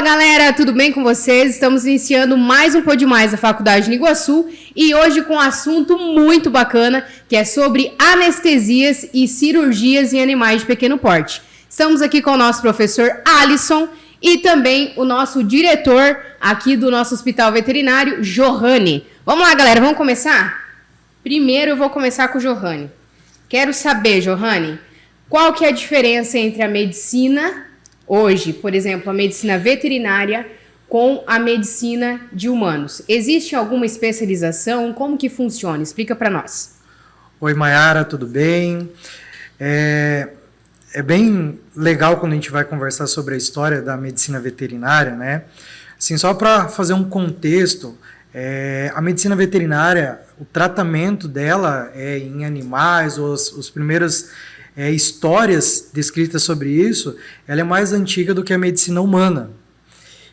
Galera, tudo bem com vocês? Estamos iniciando mais um Pode Mais da Faculdade de Iguaçu e hoje com um assunto muito bacana, que é sobre anestesias e cirurgias em animais de pequeno porte. Estamos aqui com o nosso professor Alisson e também o nosso diretor aqui do nosso hospital veterinário, Johanny. Vamos lá, galera, vamos começar? Primeiro eu vou começar com o Johanny. Quero saber, Johanny, qual que é a diferença entre a medicina hoje, por exemplo, a medicina veterinária com a medicina de humanos? Existe alguma especialização? Como que funciona? Explica para nós. Oi, Mayara, tudo bem? É bem legal quando a gente vai conversar sobre a história da medicina veterinária, né? Assim, só para fazer um contexto, a medicina veterinária, o tratamento dela em animais, os primeiros histórias descritas sobre isso, ela é mais antiga do que a medicina humana.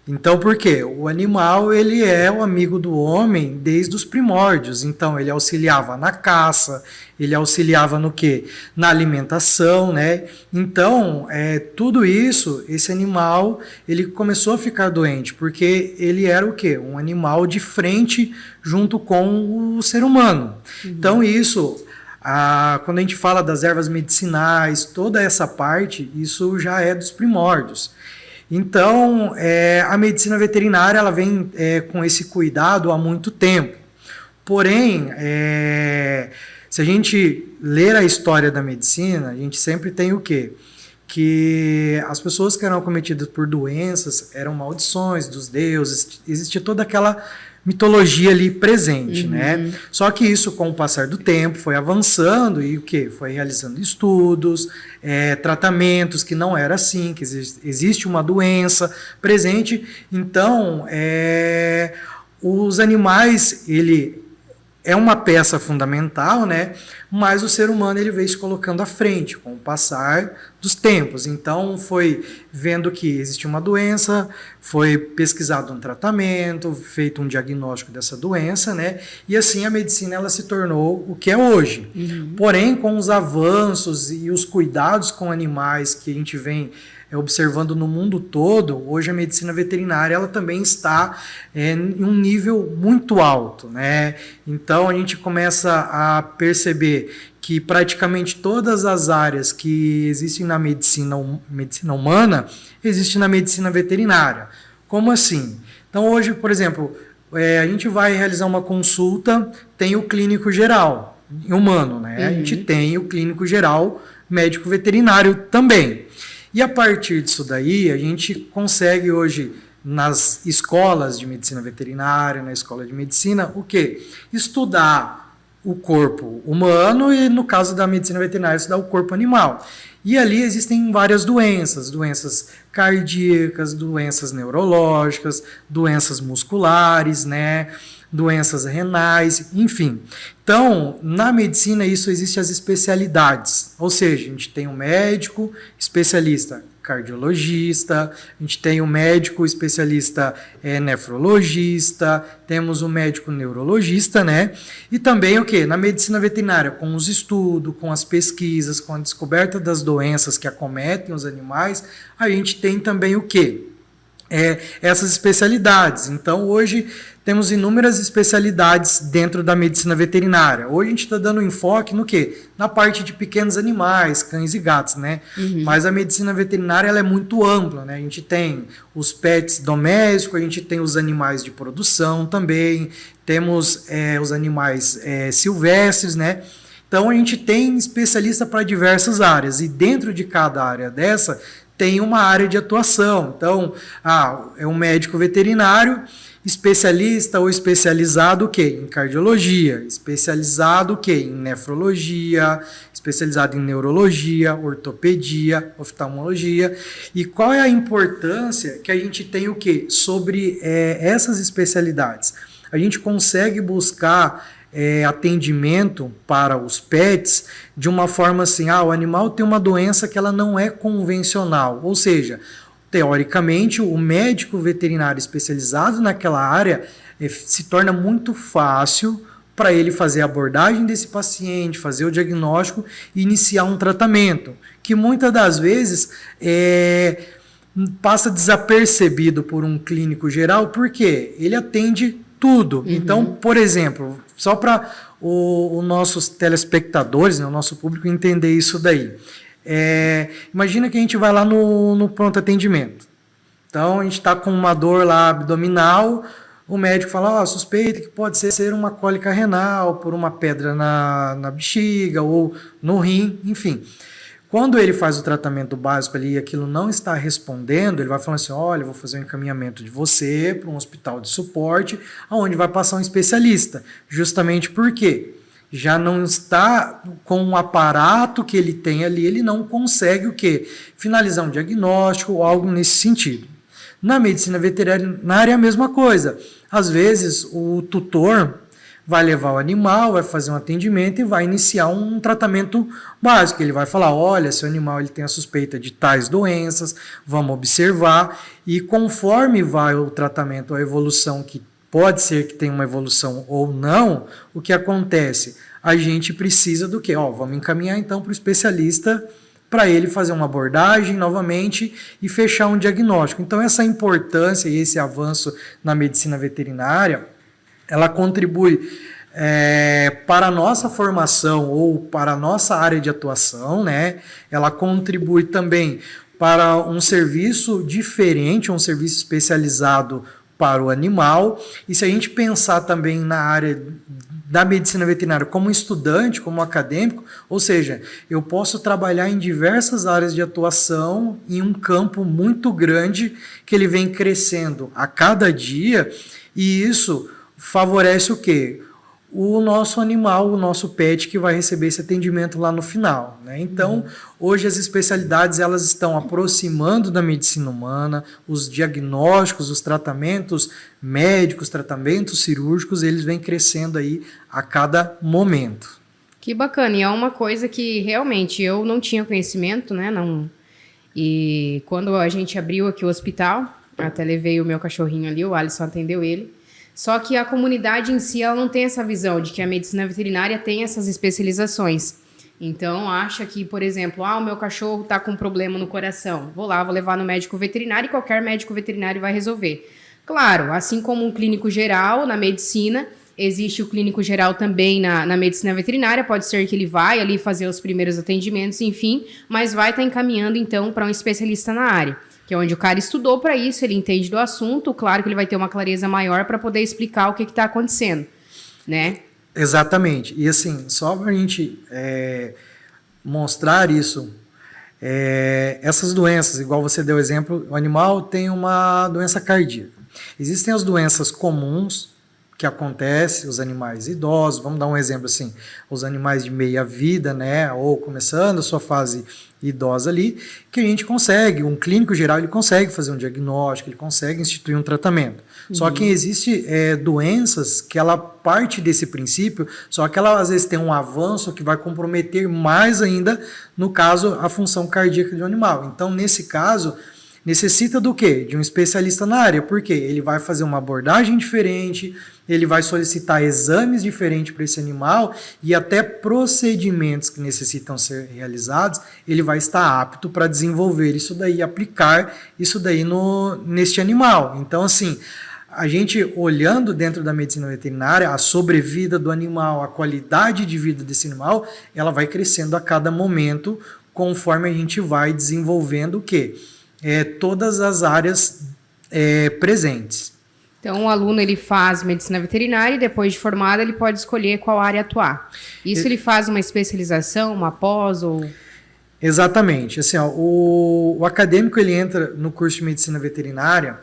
Então, por quê? O animal, ele é o amigo do homem desde os primórdios. Então, ele auxiliava na caça, ele auxiliava no quê? Na alimentação, né? Então, tudo isso, esse animal, ele começou a ficar doente, porque ele era o quê? Um animal de frente junto com o ser humano. Então, isso... quando a gente fala das ervas medicinais, toda essa parte, isso já é dos primórdios. Então, a medicina veterinária ela vem com esse cuidado há muito tempo. Porém, se a gente ler a história da medicina, a gente sempre tem o quê? Que as pessoas que eram acometidas por doenças eram maldições dos deuses, existia toda aquela mitologia ali presente, né? Só que isso, com o passar do tempo, foi avançando e o quê? Foi realizando estudos, tratamentos que não era assim, que existe uma doença presente. Então, os animais, ele é uma peça fundamental, né? Mas o ser humano ele veio se colocando à frente com o passar dos tempos. Então foi vendo que existia uma doença, foi pesquisado um tratamento, feito um diagnóstico dessa doença, né? E assim a medicina ela se tornou o que é hoje. Porém, com os avanços e os cuidados com animais que a gente vem observando no mundo todo, hoje a medicina veterinária ela também está em um nível muito alto, né? Então a gente começa a perceber que praticamente todas as áreas que existem na medicina humana existem na medicina veterinária. Como assim? Então hoje, por exemplo, a gente vai realizar uma consulta, tem o clínico geral humano, né? A gente tem o clínico geral médico veterinário também. E a partir disso daí, a gente consegue hoje, nas escolas de medicina veterinária, na escola de medicina, o quê? Estudar o corpo humano e, no caso da medicina veterinária, estudar o corpo animal. E ali existem várias doenças cardíacas, doenças neurológicas, doenças musculares, né? Doenças renais, enfim. Então, na medicina, isso existe as especialidades. Ou seja, a gente tem um médico especialista cardiologista, a gente tem um médico especialista nefrologista, temos um médico neurologista, né? E também o quê? Na medicina veterinária, com os estudos, com as pesquisas, com a descoberta das doenças que acometem os animais, a gente tem também o quê? Essas especialidades. Então, hoje temos inúmeras especialidades dentro da medicina veterinária. Hoje a gente está dando enfoque no quê? Na parte de pequenos animais, cães e gatos, né? Mas a medicina veterinária ela é muito ampla, né? A gente tem os pets domésticos, a gente tem os animais de produção também, temos os animais silvestres, né? Então a gente tem especialista para diversas áreas e dentro de cada área dessa tem uma área de atuação. Então, é um médico veterinário, especialista ou especializado o quê? Em cardiologia, especializado o quê? Em nefrologia, especializado em neurologia, ortopedia, oftalmologia. E qual é a importância que a gente tem o quê? Sobre essas especialidades? A gente consegue buscar atendimento para os pets de uma forma assim, o animal tem uma doença que ela não é convencional, ou seja, teoricamente o médico veterinário especializado naquela área se torna muito fácil para ele fazer a abordagem desse paciente, fazer o diagnóstico e iniciar um tratamento, que muitas das vezes passa desapercebido por um clínico geral, porque ele atende tudo. Então, por exemplo, só para os nossos telespectadores, né, o nosso público entender isso daí. Imagina que a gente vai lá no pronto atendimento. Então, a gente está com uma dor lá abdominal, o médico fala, suspeita que pode ser uma cólica renal, por uma pedra na bexiga ou no rim, enfim. Quando ele faz o tratamento básico ali e aquilo não está respondendo, ele vai falando assim, olha, vou fazer um encaminhamento de você para um hospital de suporte, onde vai passar um especialista. Justamente porque já não está com o aparato que ele tem ali, ele não consegue o quê? Finalizar um diagnóstico ou algo nesse sentido. Na medicina veterinária é a mesma coisa. Às vezes o tutor vai levar o animal, vai fazer um atendimento e vai iniciar um tratamento básico. Ele vai falar, olha, seu animal ele tem a suspeita de tais doenças, vamos observar. E conforme vai o tratamento, a evolução, que pode ser que tenha uma evolução ou não, o que acontece? A gente precisa do quê? Vamos encaminhar então para o especialista para ele fazer uma abordagem novamente e fechar um diagnóstico. Então essa importância e esse avanço na medicina veterinária, ela contribui para a nossa formação ou para a nossa área de atuação, né? Ela contribui também para um serviço diferente, um serviço especializado para o animal. E se a gente pensar também na área da medicina veterinária como estudante, como acadêmico, ou seja, eu posso trabalhar em diversas áreas de atuação em um campo muito grande que ele vem crescendo a cada dia, e isso favorece o quê? O nosso animal, o nosso pet que vai receber esse atendimento lá no final, né? Então, hoje as especialidades elas estão aproximando da medicina humana, os diagnósticos, os tratamentos médicos, tratamentos cirúrgicos, eles vêm crescendo aí a cada momento. Que bacana, e é uma coisa que realmente eu não tinha conhecimento, né? Não. E quando a gente abriu aqui o hospital, até levei o meu cachorrinho ali, o Alisson atendeu ele. Só que a comunidade em si ela não tem essa visão de que a medicina veterinária tem essas especializações. Então, acha que, por exemplo, o meu cachorro está com problema no coração. Vou lá, vou levar no médico veterinário e qualquer médico veterinário vai resolver. Claro, assim como um clínico geral na medicina, existe o clínico geral também na medicina veterinária. Pode ser que ele vai ali fazer os primeiros atendimentos, enfim, mas vai estar encaminhando, então, para um especialista na área, que é onde o cara estudou para isso, ele entende do assunto, claro que ele vai ter uma clareza maior para poder explicar o que está acontecendo, né? Exatamente. E assim, só para a gente mostrar isso, essas doenças, igual você deu exemplo, o animal tem uma doença cardíaca. Existem as doenças comuns, que acontece, os animais idosos, vamos dar um exemplo assim, os animais de meia vida, né, ou começando a sua fase idosa ali, que a gente consegue, um clínico geral, ele consegue fazer um diagnóstico, ele consegue instituir um tratamento. Só que existe doenças que ela parte desse princípio, só que ela às vezes tem um avanço que vai comprometer mais ainda, no caso, a função cardíaca do animal. Então, nesse caso, necessita do quê? De um especialista na área, porque ele vai fazer uma abordagem diferente, ele vai solicitar exames diferentes para esse animal e até procedimentos que necessitam ser realizados, ele vai estar apto para desenvolver isso daí, aplicar isso daí neste animal. Então, assim, a gente olhando dentro da medicina veterinária, a sobrevida do animal, a qualidade de vida desse animal, ela vai crescendo a cada momento, conforme a gente vai desenvolvendo o quê? Todas as áreas presentes. Então, o aluno ele faz medicina veterinária e depois de formado ele pode escolher qual área atuar. Isso ele faz uma especialização, uma pós ou... Exatamente. Assim, o acadêmico ele entra no curso de medicina veterinária,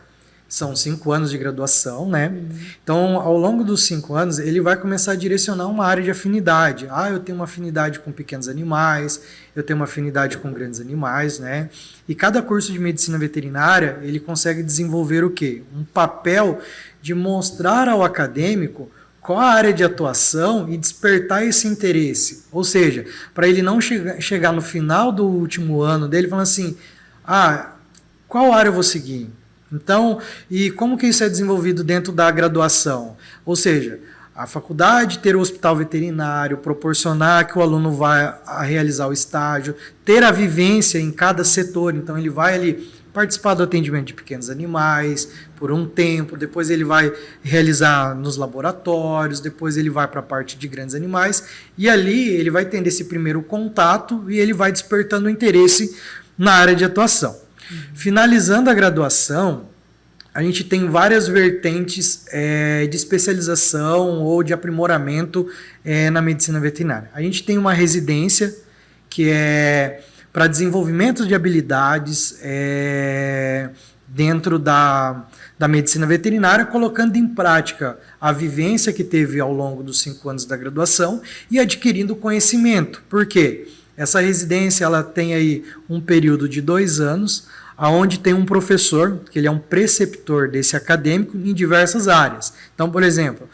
são 5 anos de graduação, né? Então, ao longo dos 5 anos, ele vai começar a direcionar uma área de afinidade. Eu tenho uma afinidade com pequenos animais, eu tenho uma afinidade com grandes animais, né? E cada curso de medicina veterinária, ele consegue desenvolver o quê? Um papel de mostrar ao acadêmico qual a área de atuação e despertar esse interesse. Ou seja, para ele não chegar no final do último ano dele falando assim, qual área eu vou seguir? Então, e como que isso é desenvolvido dentro da graduação? Ou seja, a faculdade ter o hospital veterinário, proporcionar que o aluno vá a realizar o estágio, ter a vivência em cada setor. Então, ele vai ali participar do atendimento de pequenos animais por um tempo, depois ele vai realizar nos laboratórios, depois ele vai para a parte de grandes animais, e ali ele vai tendo esse primeiro contato e ele vai despertando o interesse na área de atuação. Finalizando a graduação, a gente tem várias vertentes de especialização ou de aprimoramento na medicina veterinária. A gente tem uma residência que é para desenvolvimento de habilidades dentro da medicina veterinária, colocando em prática a vivência que teve ao longo dos 5 anos da graduação e adquirindo conhecimento. Por quê? Essa residência ela tem aí um período de 2 anos, onde tem um professor, que ele é um preceptor desse acadêmico em diversas áreas. Então, por exemplo,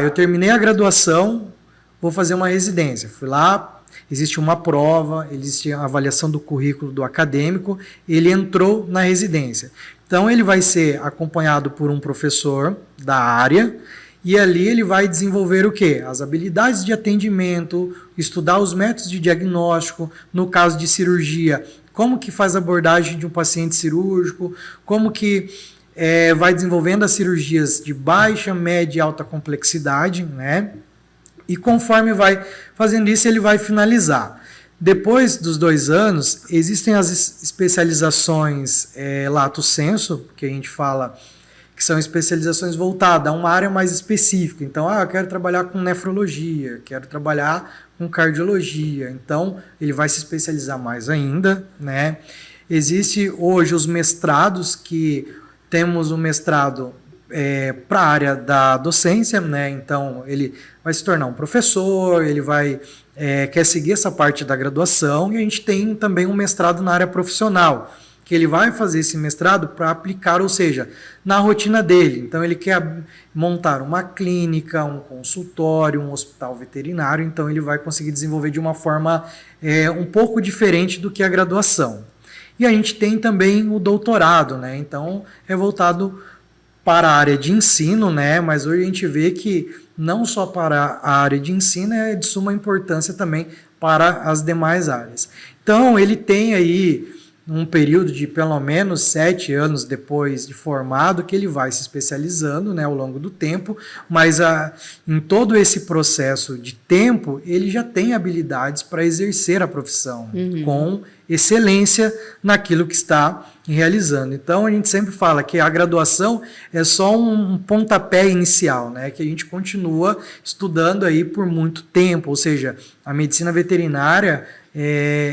eu terminei a graduação, vou fazer uma residência. Fui lá, existe uma prova, existe a avaliação do currículo do acadêmico, ele entrou na residência. Então, ele vai ser acompanhado por um professor da área, e ali ele vai desenvolver o quê? As habilidades de atendimento, estudar os métodos de diagnóstico, no caso de cirurgia, como que faz a abordagem de um paciente cirúrgico, como que vai desenvolvendo as cirurgias de baixa, média e alta complexidade, né? E conforme vai fazendo isso, ele vai finalizar. Depois dos 2 anos, existem as especializações lato sensu, que a gente fala que são especializações voltadas a uma área mais específica. Então, eu quero trabalhar com nefrologia, quero trabalhar com cardiologia. Então, ele vai se especializar mais ainda, né? Existe hoje os mestrados, que temos um mestrado para a área da docência, né? Então, ele vai se tornar um professor, ele vai quer seguir essa parte da graduação, e a gente tem também um mestrado na área profissional, que ele vai fazer esse mestrado para aplicar, ou seja, na rotina dele. Então, ele quer montar uma clínica, um consultório, um hospital veterinário, então ele vai conseguir desenvolver de uma forma um pouco diferente do que a graduação. E a gente tem também o doutorado, né? Então, é voltado para a área de ensino, né? Mas hoje a gente vê que não só para a área de ensino, é de suma importância também para as demais áreas. Então, ele tem aí um período de pelo menos 7 anos depois de formado, que ele vai se especializando, né, ao longo do tempo, mas em todo esse processo de tempo, ele já tem habilidades para exercer a profissão com excelência naquilo que está realizando. Então, a gente sempre fala que a graduação é só um pontapé inicial, né, que a gente continua estudando aí por muito tempo, ou seja, a medicina veterinária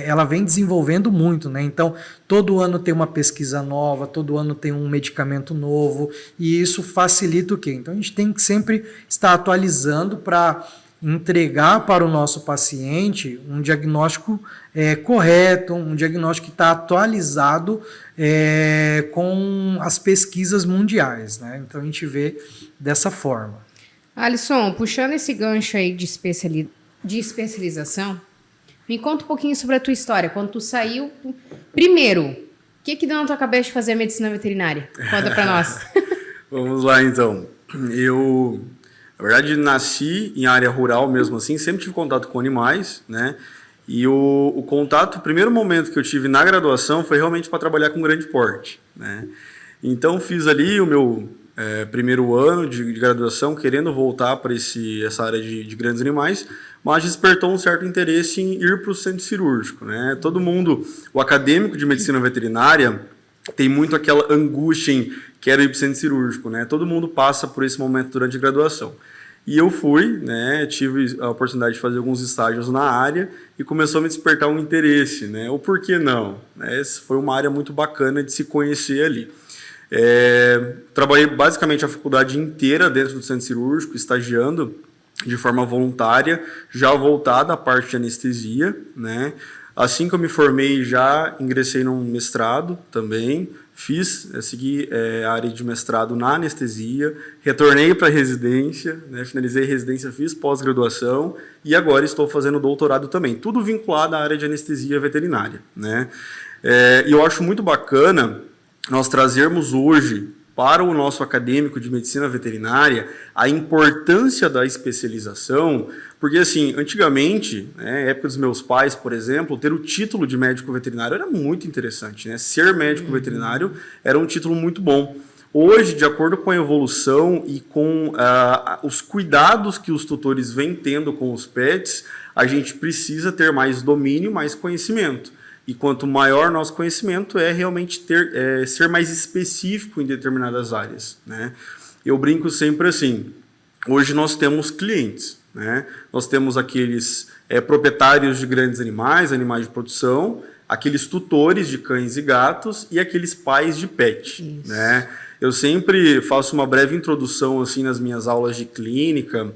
ela vem desenvolvendo muito, né? Então, todo ano tem uma pesquisa nova, todo ano tem um medicamento novo, e isso facilita o quê? Então, a gente tem que sempre estar atualizando para entregar para o nosso paciente um diagnóstico correto, um diagnóstico que está atualizado com as pesquisas mundiais, né? Então, a gente vê dessa forma. Alisson, puxando esse gancho aí de especialização, me conta um pouquinho sobre a tua história. Quando tu saiu, primeiro, o que deu na tua cabeça de fazer a medicina veterinária? Conta pra nós. Vamos lá, então. Eu, na verdade, nasci em área rural mesmo assim, sempre tive contato com animais, né? E o contato, o primeiro momento que eu tive na graduação foi realmente para trabalhar com grande porte, né? Então, fiz ali o meu primeiro ano de graduação, querendo voltar para essa área de grandes animais, mas despertou um certo interesse em ir para o centro cirúrgico, né? Todo mundo, o acadêmico de medicina veterinária, tem muito aquela angústia em quero ir para o centro cirúrgico, né? Todo mundo passa por esse momento durante a graduação. E eu fui, né? Tive a oportunidade de fazer alguns estágios na área e começou a me despertar um interesse, né? O porquê não? Essa foi uma área muito bacana de se conhecer ali. Trabalhei basicamente a faculdade inteira dentro do centro cirúrgico, estagiando de forma voluntária, já voltada à parte de anestesia, né? Assim que eu me formei, já ingressei num mestrado também, segui a área de mestrado na anestesia, retornei para a residência, né? Finalizei a residência, fiz pós-graduação e agora estou fazendo doutorado também, tudo vinculado à área de anestesia veterinária, né? E eu acho muito bacana nós trazermos hoje para o nosso acadêmico de medicina veterinária, a importância da especialização, porque assim, antigamente, né, época dos meus pais, por exemplo, ter o título de médico veterinário era muito interessante, né? Ser médico veterinário era um título muito bom. Hoje, de acordo com a evolução e com os cuidados que os tutores vêm tendo com os pets, a gente precisa ter mais domínio, mais conhecimento. E quanto maior nosso conhecimento, é realmente ser mais específico em determinadas áreas, né? Eu brinco sempre assim, hoje nós temos clientes, né? Nós temos aqueles proprietários de grandes animais, animais de produção, aqueles tutores de cães e gatos e aqueles pais de pet, né? Eu sempre faço uma breve introdução assim nas minhas aulas de clínica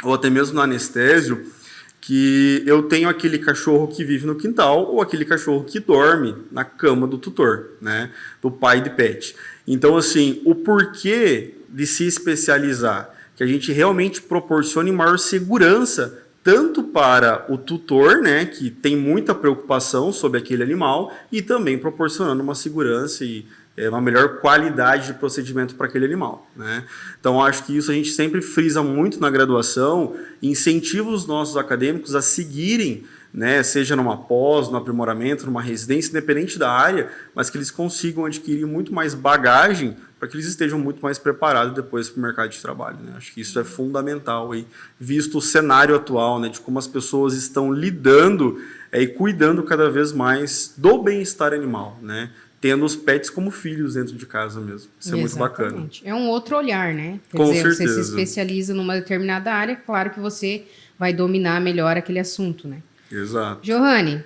ou até mesmo no anestésio, que eu tenho aquele cachorro que vive no quintal ou aquele cachorro que dorme na cama do tutor, né, do pai de pet. Então, assim, o porquê de se especializar, que a gente realmente proporcione maior segurança tanto para o tutor, né, que tem muita preocupação sobre aquele animal, e também proporcionando uma segurança e uma melhor qualidade de procedimento para aquele animal, né? Então, acho que isso a gente sempre frisa muito na graduação, incentiva os nossos acadêmicos a seguirem, né, seja numa pós, no aprimoramento, numa residência, independente da área, mas que eles consigam adquirir muito mais bagagem para que eles estejam muito mais preparados depois para o mercado de trabalho, né? Acho que isso é fundamental, aí, visto o cenário atual, né, de como as pessoas estão lidando e cuidando cada vez mais do bem-estar animal, né? Tendo os pets como filhos dentro de casa mesmo. Isso é muito bacana. É um outro olhar, né? Quer Com dizer, certeza. você se especializa numa determinada área, claro que você vai dominar melhor aquele assunto, né? Exato. Johanny,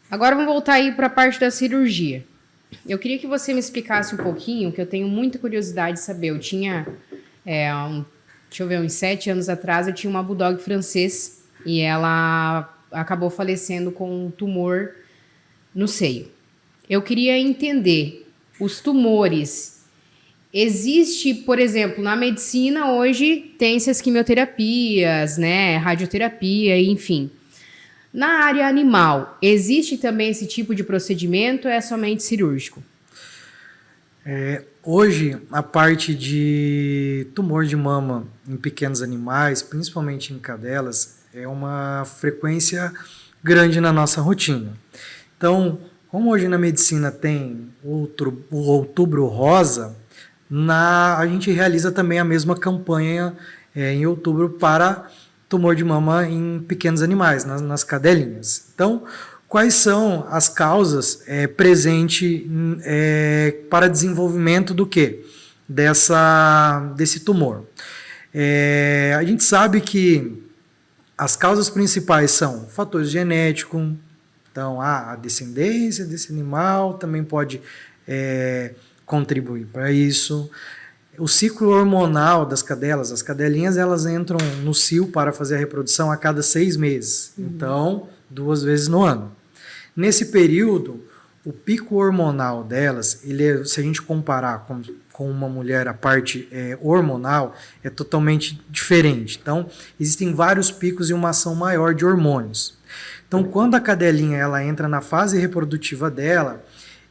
agora vamos voltar aí para a parte da cirurgia. Eu queria que você me explicasse um pouquinho, que eu tenho muita curiosidade de saber. Eu tinha, deixa eu ver, uns 7 anos atrás, eu tinha uma bulldog francês e ela acabou falecendo com um tumor no seio. Eu queria entender, os tumores, existe, por exemplo, na medicina hoje tem-se as quimioterapias, né, radioterapia, enfim. Na área animal, existe também esse tipo de procedimento ou é somente cirúrgico? Hoje, a parte de tumor de mama em pequenos animais, principalmente em cadelas, é uma frequência grande na nossa rotina. Então, como hoje na medicina tem o Outubro Rosa, a gente realiza também a mesma campanha em outubro para tumor de mama em pequenos animais, nas cadelinhas. Então, quais são as causas presentes para desenvolvimento do quê? Desse tumor? A gente sabe que as causas principais são fatores genéticos. Então, a descendência desse animal também pode contribuir para isso. O ciclo hormonal das cadelas, as cadelinhas, elas entram no cio para fazer a reprodução a cada 6 meses. Então, 2 vezes no ano. Nesse período, o pico hormonal delas, se a gente comparar com uma mulher, a parte hormonal é totalmente diferente. Então, existem vários picos e uma ação maior de hormônios. Então, quando a cadelinha ela entra na fase reprodutiva dela,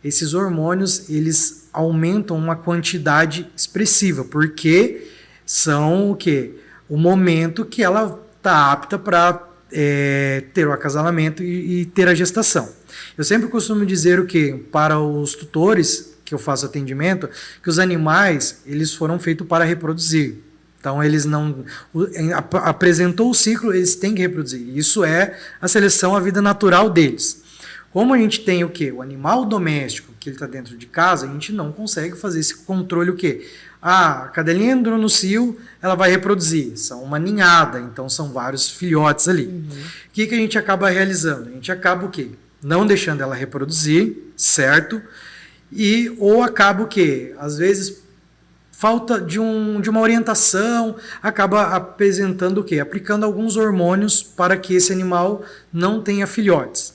esses hormônios eles aumentam uma quantidade expressiva, porque são o quê? O momento que ela está apta para ter o acasalamento e ter a gestação. Eu sempre costumo dizer o quê? Para os tutores que eu faço atendimento, que os animais eles foram feitos para reproduzir. Então, eles não... Apresentou o ciclo, eles têm que reproduzir. Isso é a seleção, a vida natural deles. Como a gente tem o quê? O animal doméstico, que ele está dentro de casa, a gente não consegue fazer esse controle o quê? A cadelinha entrou no cio, ela vai reproduzir. São uma ninhada, então são vários filhotes ali. O que a gente acaba realizando? A gente acaba o quê? Não deixando ela reproduzir, certo? Ou acaba o quê? Às vezes... falta de uma orientação, acaba apresentando o quê? Aplicando alguns hormônios para que esse animal não tenha filhotes.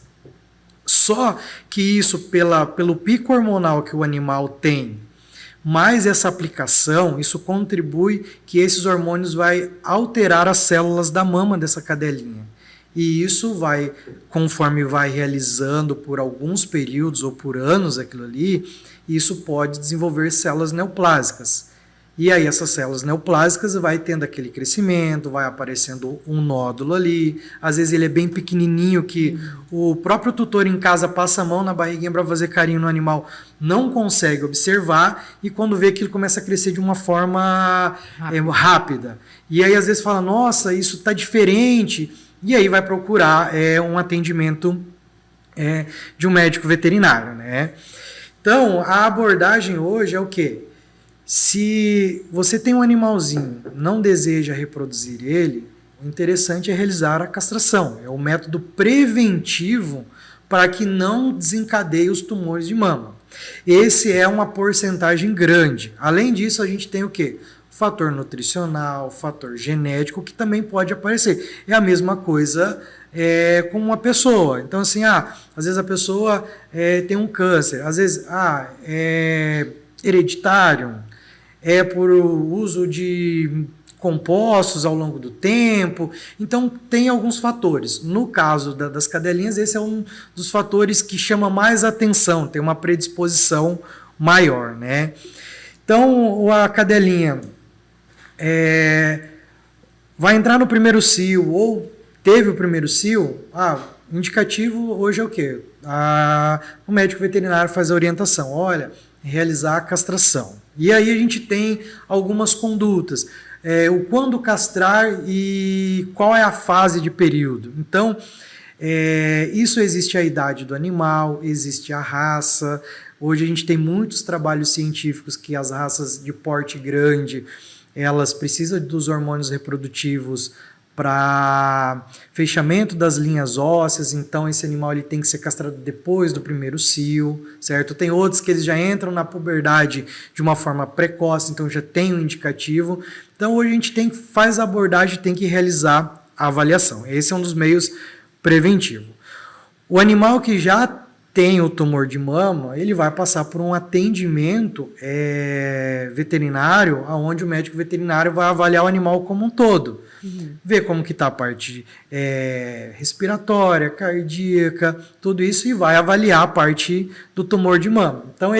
Só que isso, pelo pico hormonal que o animal tem, mais essa aplicação, isso contribui que esses hormônios vai alterar as células da mama dessa cadelinha. E isso vai, conforme vai realizando por alguns períodos ou por anos aquilo ali, isso pode desenvolver células neoplásicas. E aí essas células neoplásicas vai tendo aquele crescimento, vai aparecendo um nódulo ali, às vezes ele é bem pequenininho que o próprio tutor em casa passa a mão na barriguinha para fazer carinho no animal, não consegue observar e quando vê aquilo começa a crescer de uma forma rápida. E aí às vezes fala, nossa, isso está diferente, e aí vai procurar um atendimento de um médico veterinário, né? Então, a abordagem hoje é o quê? Se você tem um animalzinho, não deseja reproduzir ele, o interessante é realizar a castração. É o método preventivo para que não desencadeie os tumores de mama. Esse é uma porcentagem grande. Além disso, a gente tem o quê? Fator nutricional, fator genético, que também pode aparecer. É a mesma coisa com uma pessoa. Então, assim, às vezes a pessoa tem um câncer, às vezes é hereditário, é por uso de compostos ao longo do tempo. Então, tem alguns fatores. No caso das cadelinhas, esse é um dos fatores que chama mais atenção, tem uma predisposição maior, né? Então, a cadelinha vai entrar no primeiro cio ou teve o primeiro cio, indicativo hoje é o quê? O médico veterinário faz a orientação, olha, realizar a castração. E aí a gente tem algumas condutas, o quando castrar e qual é a fase de período. Então, isso existe a idade do animal, existe a raça. Hoje a gente tem muitos trabalhos científicos que as raças de porte grande, elas precisam dos hormônios reprodutivos para fechamento das linhas ósseas, então esse animal ele tem que ser castrado depois do primeiro cio, certo? Tem outros que eles já entram na puberdade de uma forma precoce, então já tem um indicativo. Então hoje a gente faz a abordagem, tem que realizar a avaliação. Esse é um dos meios preventivos. O animal que já tem o tumor de mama, ele vai passar por um atendimento veterinário, onde o médico veterinário vai avaliar o animal como um todo. Ver como que está a parte respiratória, cardíaca, tudo isso, e vai avaliar a parte do tumor de mama. Então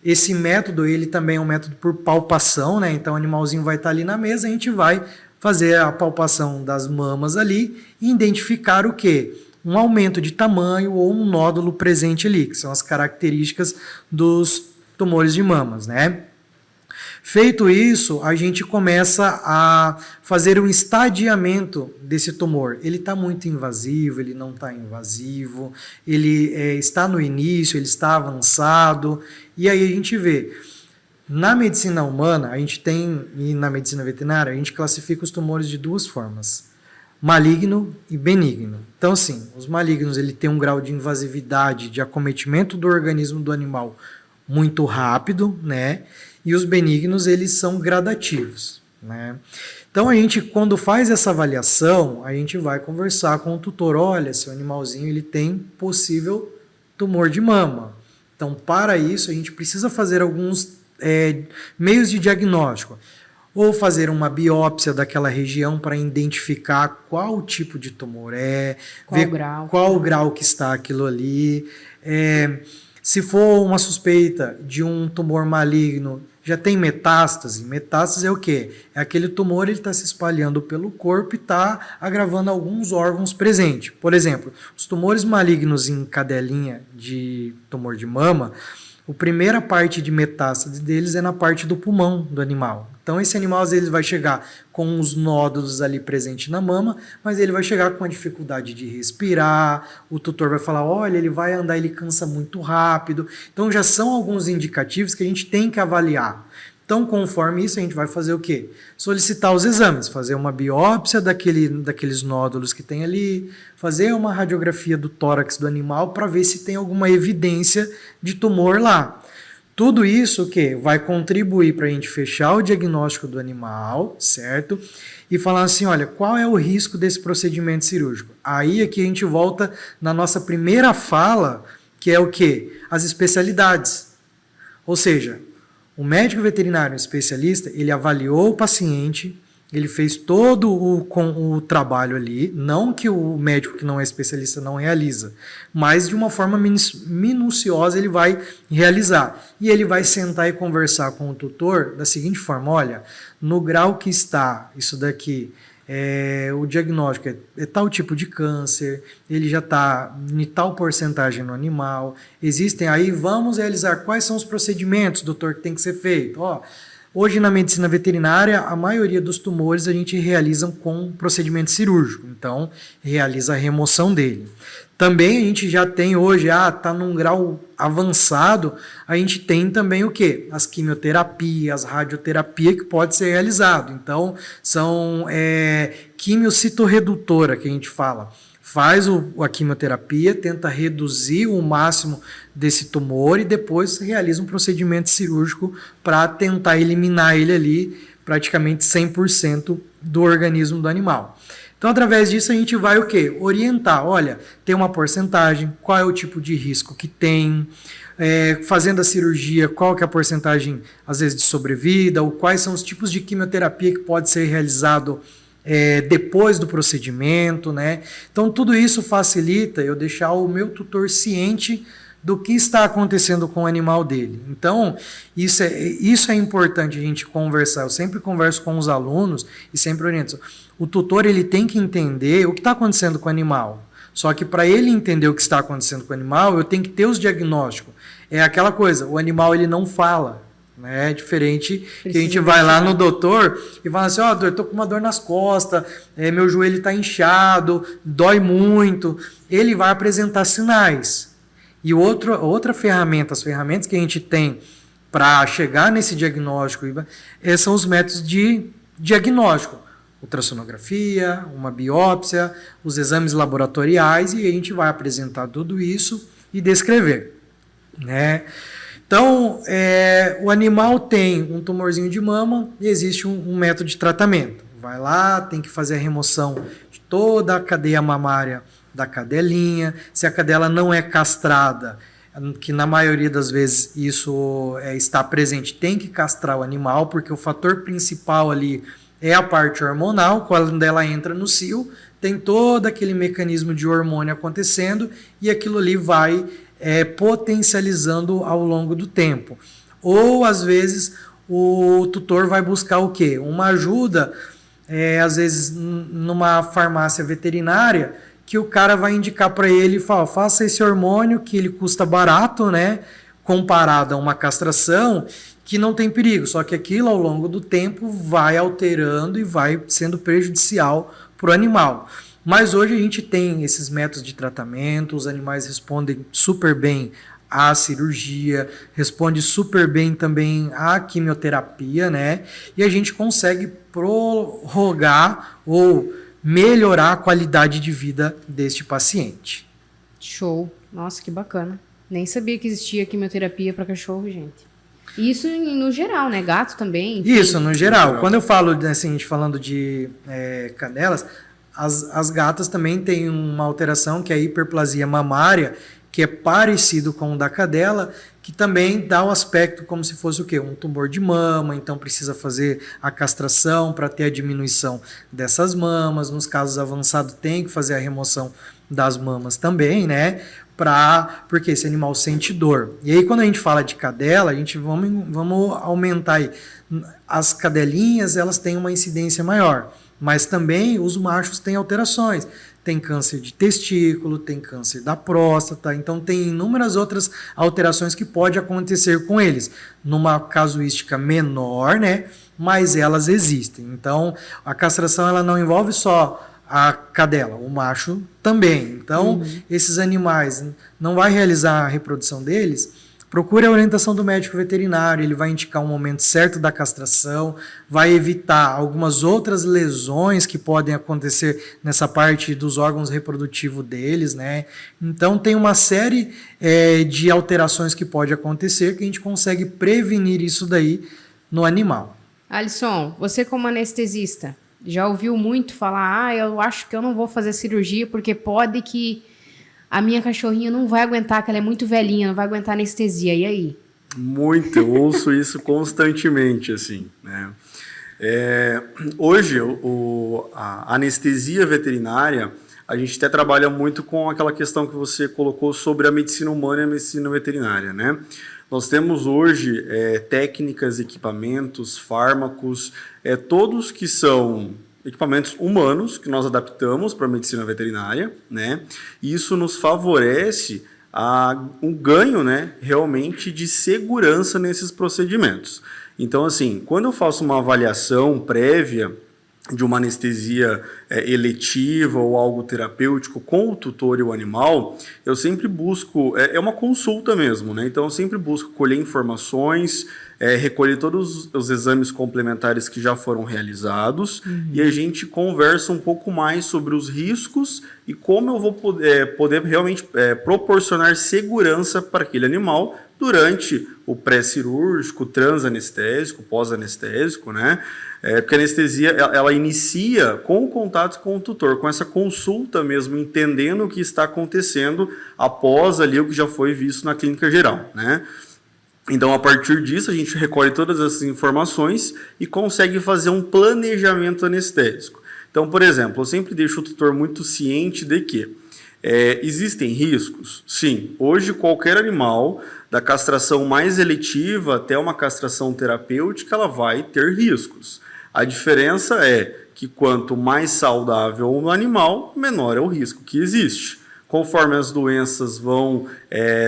esse método, ele também é um método por palpação, né? Então o animalzinho vai estar ali na mesa, a gente vai fazer a palpação das mamas ali e identificar o quê? Um aumento de tamanho ou um nódulo presente ali, que são as características dos tumores de mamas, né? Feito isso, a gente começa a fazer um estadiamento desse tumor. Ele está muito invasivo, ele não está invasivo, ele está no início, ele está avançado, e aí a gente vê. Na medicina humana, a gente tem, e na medicina veterinária, a gente classifica os tumores de duas formas: maligno e benigno. Então, assim, os malignos ele tem um grau de invasividade, de acometimento do organismo do animal muito rápido, né? E os benignos, eles são gradativos, né? Então, a gente, quando faz essa avaliação, a gente vai conversar com o tutor, olha, seu animalzinho ele tem possível tumor de mama. Então, para isso, a gente precisa fazer alguns meios de diagnóstico. Ou fazer uma biópsia daquela região para identificar qual tipo de tumor qual o grau que está aquilo ali. Se for uma suspeita de um tumor maligno, já tem metástase. Metástase é o quê? É aquele tumor, ele está se espalhando pelo corpo e está agravando alguns órgãos presentes. Por exemplo, os tumores malignos em cadelinha de tumor de mama, a primeira parte de metástase deles é na parte do pulmão do animal. Então esse animal às vezes vai chegar com os nódulos ali presentes na mama, mas ele vai chegar com a dificuldade de respirar, o tutor vai falar, olha, ele vai andar, ele cansa muito rápido. Então já são alguns indicativos que a gente tem que avaliar. Então, conforme isso, a gente vai fazer o quê? Solicitar os exames, fazer uma biópsia daqueles nódulos que tem ali, fazer uma radiografia do tórax do animal para ver se tem alguma evidência de tumor lá. Tudo isso o quê? Vai contribuir para a gente fechar o diagnóstico do animal, certo? E falar assim, olha, qual é o risco desse procedimento cirúrgico? Aí aqui a gente volta na nossa primeira fala, que é o quê? As especialidades. Ou seja, o médico veterinário especialista, ele avaliou o paciente, ele fez todo o trabalho ali, não que o médico que não é especialista não realiza, mas de uma forma minuciosa ele vai realizar. E ele vai sentar e conversar com o tutor da seguinte forma: olha, no grau que está isso daqui, o diagnóstico é tal tipo de câncer, ele já está em tal porcentagem no animal, existem aí, vamos realizar quais são os procedimentos, doutor, que tem que ser feito. Hoje na medicina veterinária, a maioria dos tumores a gente realiza com procedimento cirúrgico, então realiza a remoção dele. Também a gente já tem hoje, está num grau avançado, a gente tem também o quê? As quimioterapias, radioterapia que pode ser realizado. Então, são quimiocitorredutora que a gente fala. Faz a quimioterapia, tenta reduzir o máximo desse tumor e depois realiza um procedimento cirúrgico para tentar eliminar ele ali, praticamente 100% do organismo do animal. Então, através disso, a gente vai o quê? Orientar. Olha, tem uma porcentagem, qual é o tipo de risco que tem, fazendo a cirurgia, qual que é a porcentagem, às vezes, de sobrevida, ou quais são os tipos de quimioterapia que pode ser realizado depois do procedimento, né? Então, tudo isso facilita eu deixar o meu tutor ciente do que está acontecendo com o animal dele. Então, isso é importante a gente conversar. Eu sempre converso com os alunos e sempre oriento. O tutor ele tem que entender o que está acontecendo com o animal. Só que para ele entender o que está acontecendo com o animal, eu tenho que ter os diagnósticos. É aquela coisa, o animal ele não fala. É diferente que a gente vai lá no doutor e fala assim: doutor, eu tô com uma dor nas costas, meu joelho está inchado, dói muito. Ele vai apresentar sinais. E outra ferramenta, as ferramentas que a gente tem para chegar nesse diagnóstico, são os métodos de diagnóstico. Ultrassonografia, uma biópsia, os exames laboratoriais, e a gente vai apresentar tudo isso e descrever, né? Então, o animal tem um tumorzinho de mama e existe um método de tratamento. Vai lá, tem que fazer a remoção de toda a cadeia mamária da cadelinha. Se a cadela não é castrada, que na maioria das vezes isso está presente, tem que castrar o animal, porque o fator principal ali é a parte hormonal. Quando ela entra no cio, tem todo aquele mecanismo de hormônio acontecendo e aquilo ali vai potencializando ao longo do tempo. Ou, às vezes, o tutor vai buscar o quê? Uma ajuda, às vezes, numa farmácia veterinária, que o cara vai indicar para ele e fala: faça esse hormônio que ele custa barato, né? Comparado a uma castração, que não tem perigo. Só que aquilo, ao longo do tempo, vai alterando e vai sendo prejudicial para o animal. Mas hoje a gente tem esses métodos de tratamento, os animais respondem super bem à cirurgia, respondem super bem também à quimioterapia, né? E a gente consegue prorrogar ou melhorar a qualidade de vida deste paciente. Show. Nossa, que bacana. Nem sabia que existia quimioterapia para cachorro, gente. Isso no geral, né? Gato também. Enfim. Isso, no geral. Quando eu falo, assim, a gente falando de cadelas, as gatas também têm uma alteração, que é a hiperplasia mamária, que é parecido com o da cadela, que também dá o aspecto como se fosse o quê? Um tumor de mama, então precisa fazer a castração para ter a diminuição dessas mamas. Nos casos avançados tem que fazer a remoção das mamas também, né? Porque esse animal sente dor. E aí quando a gente fala de cadela, a gente vamos aumentar aí. As cadelinhas, elas têm uma incidência maior. Mas também os machos têm alterações. Tem câncer de testículo, tem câncer da próstata, então tem inúmeras outras alterações que pode acontecer com eles. Numa casuística menor, né? Mas elas existem. Então, a castração ela não envolve só a cadela, o macho também. Então, esses animais não vai realizar a reprodução deles. Procure a orientação do médico veterinário, ele vai indicar um momento certo da castração, vai evitar algumas outras lesões que podem acontecer nessa parte dos órgãos reprodutivos deles, né? Então tem uma série de alterações que pode acontecer que a gente consegue prevenir isso daí no animal. Alisson, você como anestesista, já ouviu muito falar: eu acho que eu não vou fazer cirurgia porque pode que a minha cachorrinha não vai aguentar, que ela é muito velhinha, não vai aguentar anestesia. E aí? Muito, eu ouço isso constantemente, assim, né? Hoje, a anestesia veterinária, a gente até trabalha muito com aquela questão que você colocou sobre a medicina humana e a medicina veterinária, né? Nós temos hoje técnicas, equipamentos, fármacos, todos que são equipamentos humanos que nós adaptamos para a medicina veterinária, né? E isso nos favorece um ganho, né, realmente de segurança nesses procedimentos. Então, assim, quando eu faço uma avaliação prévia de uma anestesia eletiva ou algo terapêutico com o tutor e o animal, eu sempre busco, é uma consulta mesmo, né? Então eu sempre busco colher informações, recolher todos os exames complementares que já foram realizados, e a gente conversa um pouco mais sobre os riscos e como eu vou poder realmente proporcionar segurança para aquele animal durante o pré-cirúrgico, transanestésico, pós-anestésico, né? Porque a anestesia, ela inicia com o contato com o tutor, com essa consulta mesmo, entendendo o que está acontecendo após ali o que já foi visto na clínica geral, né? Então, a partir disso, a gente recolhe todas essas informações e consegue fazer um planejamento anestésico. Então, por exemplo, eu sempre deixo o tutor muito ciente de que existem riscos? Sim. Hoje, qualquer animal, da castração mais eletiva até uma castração terapêutica, ela vai ter riscos. A diferença é que quanto mais saudável o animal, menor é o risco que existe. Conforme as doenças vão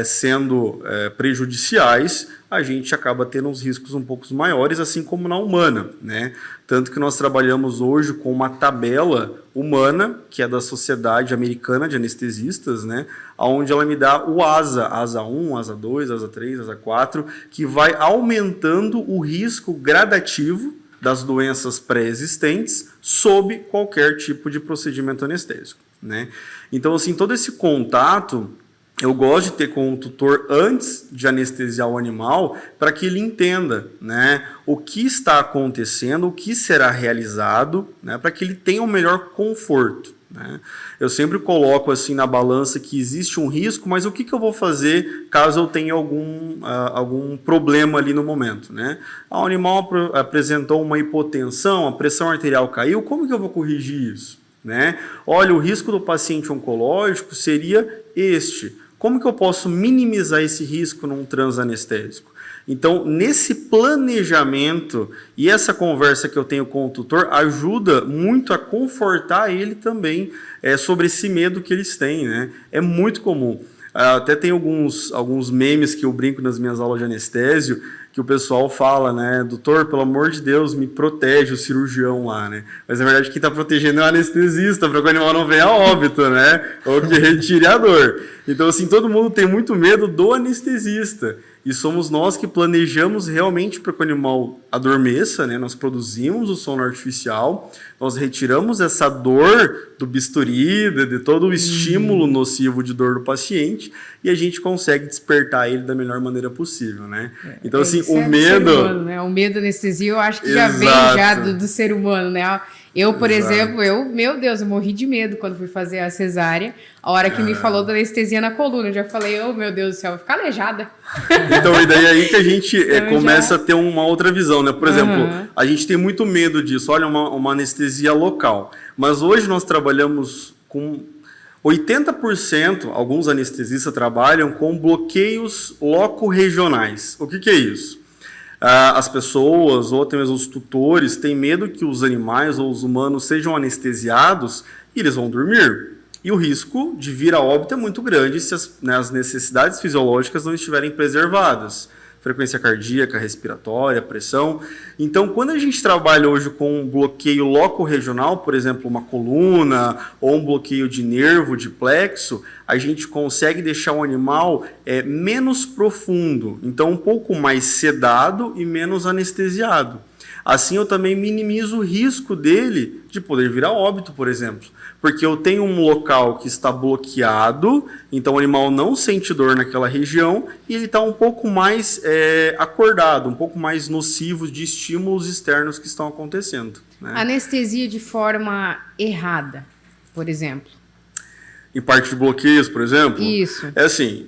sendo prejudiciais, a gente acaba tendo uns riscos um pouco maiores, assim como na humana, né? Tanto que nós trabalhamos hoje com uma tabela humana, que é da Sociedade Americana de Anestesistas, né? Onde ela me dá o ASA 1, ASA 2, ASA 3, ASA 4, que vai aumentando o risco gradativo das doenças pré-existentes sob qualquer tipo de procedimento anestésico, né? Então, assim, todo esse contato eu gosto de ter com o tutor antes de anestesiar o animal para que ele entenda, né, o que está acontecendo, o que será realizado, né, para que ele tenha o melhor conforto, né? Eu sempre coloco assim na balança que existe um risco, mas o que eu vou fazer caso eu tenha algum problema ali no momento, né? O animal apresentou uma hipotensão, a pressão arterial caiu, como que eu vou corrigir isso, né? Olha, o risco do paciente oncológico seria este. Como que eu posso minimizar esse risco num transanestésico? Então, nesse planejamento e essa conversa que eu tenho com o tutor ajuda muito a confortar ele também sobre esse medo que eles têm, né? É muito comum. Até tem alguns memes que eu brinco nas minhas aulas de anestésio, que o pessoal fala, né, doutor, pelo amor de Deus, me protege o cirurgião lá, né? Mas na verdade quem está protegendo é o anestesista, para que o animal não venha a óbito, né? Ou que retire a dor. Então, assim, todo mundo tem muito medo do anestesista. E somos nós que planejamos realmente para que o animal adormeça, né? Nós produzimos o sono artificial, nós retiramos essa dor do bisturi, de todo o estímulo nocivo de dor do paciente, e a gente consegue despertar ele da melhor maneira possível, né? Então, assim, o medo... Humano, né? O medo da anestesia, eu acho que já vem já do ser humano, né? Eu, por exemplo, meu Deus, eu morri de medo quando fui fazer a cesárea. A hora que me falou da anestesia na coluna, eu já falei, oh meu Deus do céu, vou ficar aleijada. Então, e daí aí que a gente começa a ter uma outra visão, né? Por exemplo, a gente tem muito medo disso. Olha, uma anestesia local. Mas hoje nós trabalhamos com 80%, alguns anestesistas trabalham com bloqueios loco-regionais. O que é isso? As pessoas, ou até mesmo os tutores, têm medo que os animais ou os humanos sejam anestesiados e eles vão dormir. E o risco de vir a óbito é muito grande se as necessidades fisiológicas não estiverem preservadas. Frequência cardíaca, respiratória, pressão. Então, quando a gente trabalha hoje com um bloqueio loco-regional, por exemplo, uma coluna ou um bloqueio de nervo, de plexo, a gente consegue deixar o animal menos profundo, então um pouco mais sedado e menos anestesiado. Assim, eu também minimizo o risco dele de poder vir a óbito, por exemplo. Porque eu tenho um local que está bloqueado, então o animal não sente dor naquela região e ele está um pouco mais acordado, um pouco mais nocivo de estímulos externos que estão acontecendo, né? Anestesia de forma errada, por exemplo. Em parte de bloqueios, por exemplo? Isso. É assim,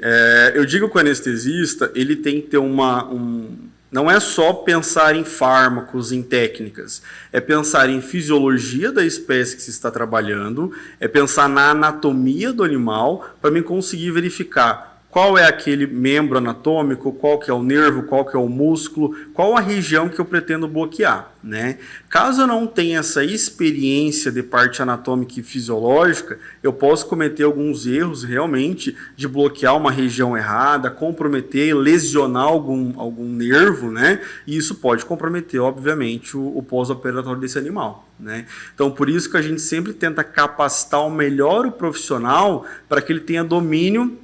eu digo que o anestesista ele tem que ter um Não é só pensar em fármacos, em técnicas. É pensar em fisiologia da espécie que se está trabalhando, é pensar na anatomia do animal para mim conseguir verificar qual é aquele membro anatômico, qual que é o nervo, qual que é o músculo, qual a região que eu pretendo bloquear, né? Caso eu não tenha essa experiência de parte anatômica e fisiológica, eu posso cometer alguns erros realmente de bloquear uma região errada, comprometer, lesionar algum nervo, né? E isso pode comprometer, obviamente, o pós-operatório desse animal, né? Então, por isso que a gente sempre tenta capacitar ao melhor o profissional para que ele tenha domínio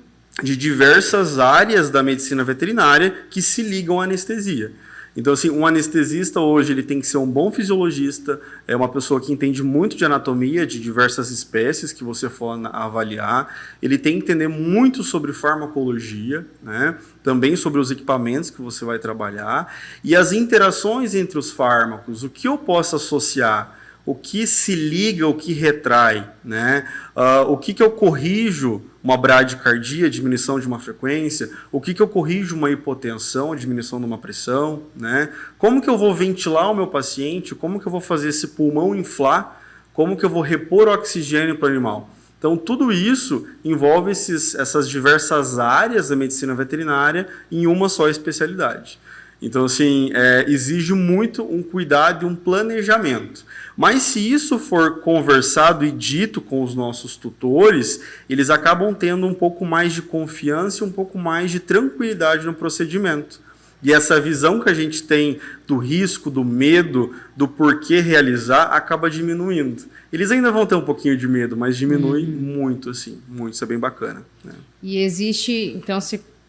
de diversas áreas da medicina veterinária que se ligam à anestesia. Então, assim, um anestesista hoje ele tem que ser um bom fisiologista, é uma pessoa que entende muito de anatomia de diversas espécies que você for avaliar, ele tem que entender muito sobre farmacologia, né? Também sobre os equipamentos que você vai trabalhar e as interações entre os fármacos, o que eu posso associar, o que se liga, o que retrai, né? O que eu corrijo uma bradicardia, diminuição de uma frequência, o que eu corrijo uma hipotensão, diminuição de uma pressão, né? Como que eu vou ventilar o meu paciente, como que eu vou fazer esse pulmão inflar, como que eu vou repor oxigênio para o animal. Então, tudo isso envolve essas diversas áreas da medicina veterinária em uma só especialidade. Então, assim, exige muito um cuidado e um planejamento. Mas se isso for conversado e dito com os nossos tutores, eles acabam tendo um pouco mais de confiança e um pouco mais de tranquilidade no procedimento. E essa visão que a gente tem do risco, do medo, do porquê realizar, acaba diminuindo. Eles ainda vão ter um pouquinho de medo, mas diminui muito, assim, muito. Isso é bem bacana, né? E existe, então,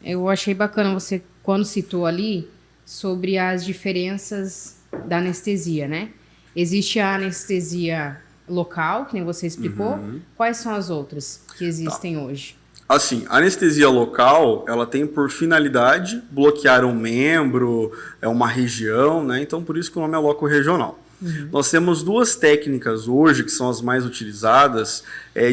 eu achei bacana você, quando citou ali, sobre as diferenças da anestesia, né? Existe a anestesia local, que nem você explicou. Quais são as outras que existem hoje? Assim, a anestesia local, ela tem por finalidade bloquear um membro, uma região, né? Então, por isso que o nome é loco-regional. Nós temos duas técnicas hoje, que são as mais utilizadas,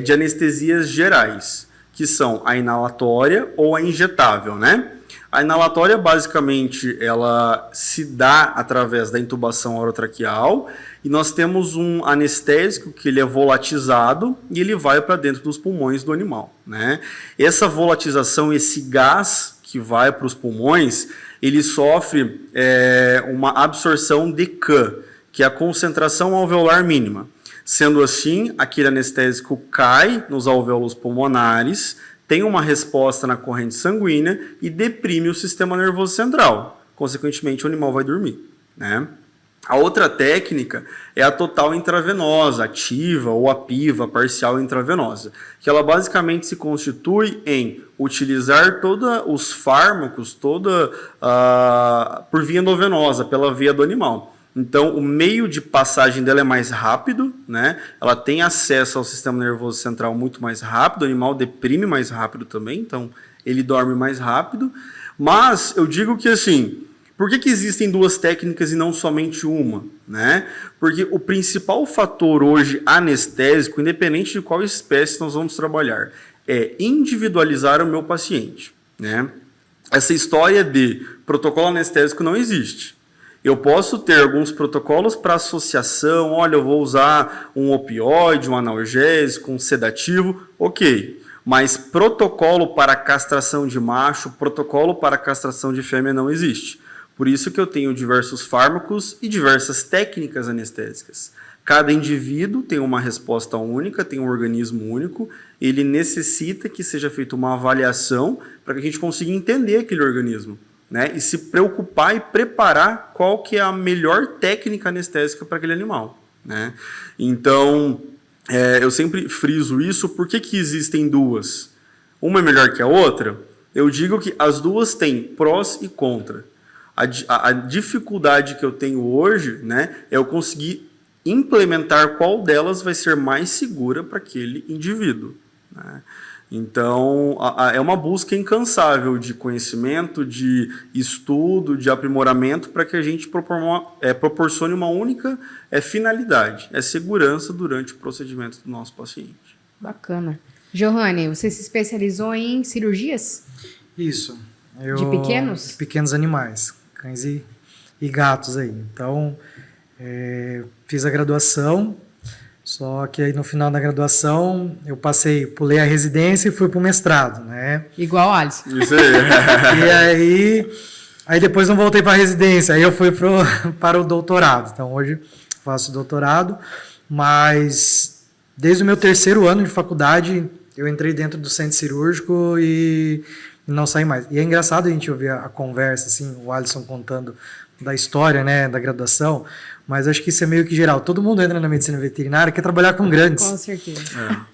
de anestesias gerais, que são a inalatória ou a injetável, né? A inalatória, basicamente, ela se dá através da intubação orotraqueal e nós temos um anestésico que ele é volatizado e ele vai para dentro dos pulmões do animal, né? Essa volatização, esse gás que vai para os pulmões, ele sofre uma absorção de K, que é a concentração alveolar mínima. Sendo assim, aquele anestésico cai nos alvéolos pulmonares, tem uma resposta na corrente sanguínea e deprime o sistema nervoso central. Consequentemente, o animal vai dormir, né? A outra técnica é a total intravenosa, ativa ou apiva, parcial intravenosa, que ela basicamente se constitui em utilizar todos os fármacos por via endovenosa, pela veia do animal. Então, o meio de passagem dela é mais rápido, né? Ela tem acesso ao sistema nervoso central muito mais rápido, o animal deprime mais rápido também, então ele dorme mais rápido. Mas eu digo que assim, por que existem duas técnicas e não somente uma, né? Porque o principal fator hoje anestésico, independente de qual espécie nós vamos trabalhar, é individualizar o meu paciente, né? Essa história de protocolo anestésico não existe. Eu posso ter alguns protocolos para associação, olha, eu vou usar um opioide, um analgésico, um sedativo, ok. Mas protocolo para castração de macho, protocolo para castração de fêmea não existe. Por isso que eu tenho diversos fármacos e diversas técnicas anestésicas. Cada indivíduo tem uma resposta única, tem um organismo único, ele necessita que seja feita uma avaliação para que a gente consiga entender aquele organismo, né? E se preocupar e preparar qual que é a melhor técnica anestésica para aquele animal, né? Então, eu sempre friso isso. Por que existem duas? Uma é melhor que a outra? Eu digo que as duas têm prós e contra. A dificuldade que eu tenho hoje, né, é eu conseguir implementar qual delas vai ser mais segura para aquele indivíduo, né? Então, é uma busca incansável de conhecimento, de estudo, de aprimoramento para que a gente proporcione uma única finalidade, segurança durante o procedimento do nosso paciente. Bacana. Johanny, você se especializou em cirurgias? Isso. De pequenos? De pequenos animais, cães e e gatos aí. Então, fiz a graduação, só que aí no final da graduação eu pulei a residência e fui para o mestrado, né? Igual o Alisson. Isso aí. E aí depois não voltei para a residência, aí eu fui para o doutorado. Então hoje faço doutorado, mas desde o meu 3º ano de faculdade eu entrei dentro do centro cirúrgico e não saí mais. E é engraçado a gente ouvir a conversa, assim, o Alisson contando da história, né, da graduação, mas acho que isso é meio que geral. Todo mundo entra na medicina veterinária e quer trabalhar com grandes. Com certeza.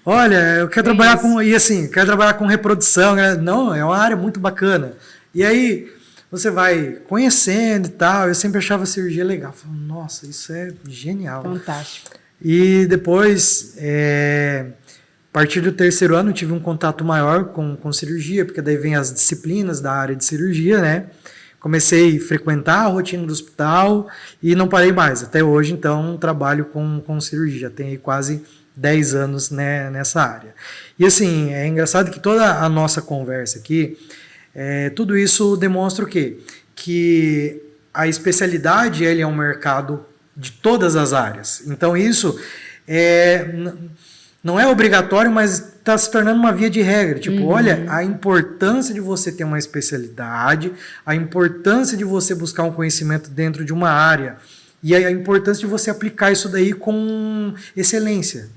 Olha, eu quero trabalhar com... E assim, quero trabalhar com reprodução. Né? Não, é uma área muito bacana. E aí, você vai conhecendo e tal. Eu sempre achava a cirurgia legal. Falei, nossa, isso é genial. Fantástico. E depois, a partir do 3º ano, eu tive um contato maior com cirurgia, porque daí vem as disciplinas da área de cirurgia, né? Comecei a frequentar a rotina do hospital e não parei mais. Até hoje, então, trabalho com cirurgia. Já tenho quase 10 anos, né, nessa área. E assim, é engraçado que toda a nossa conversa aqui, tudo isso demonstra o quê? Que a especialidade ele é um mercado de todas as áreas. Então, isso não é obrigatório, mas está se tornando uma via de regra. Tipo, olha, a importância de você ter uma especialidade, a importância de você buscar um conhecimento dentro de uma área e a importância de você aplicar isso daí com excelência.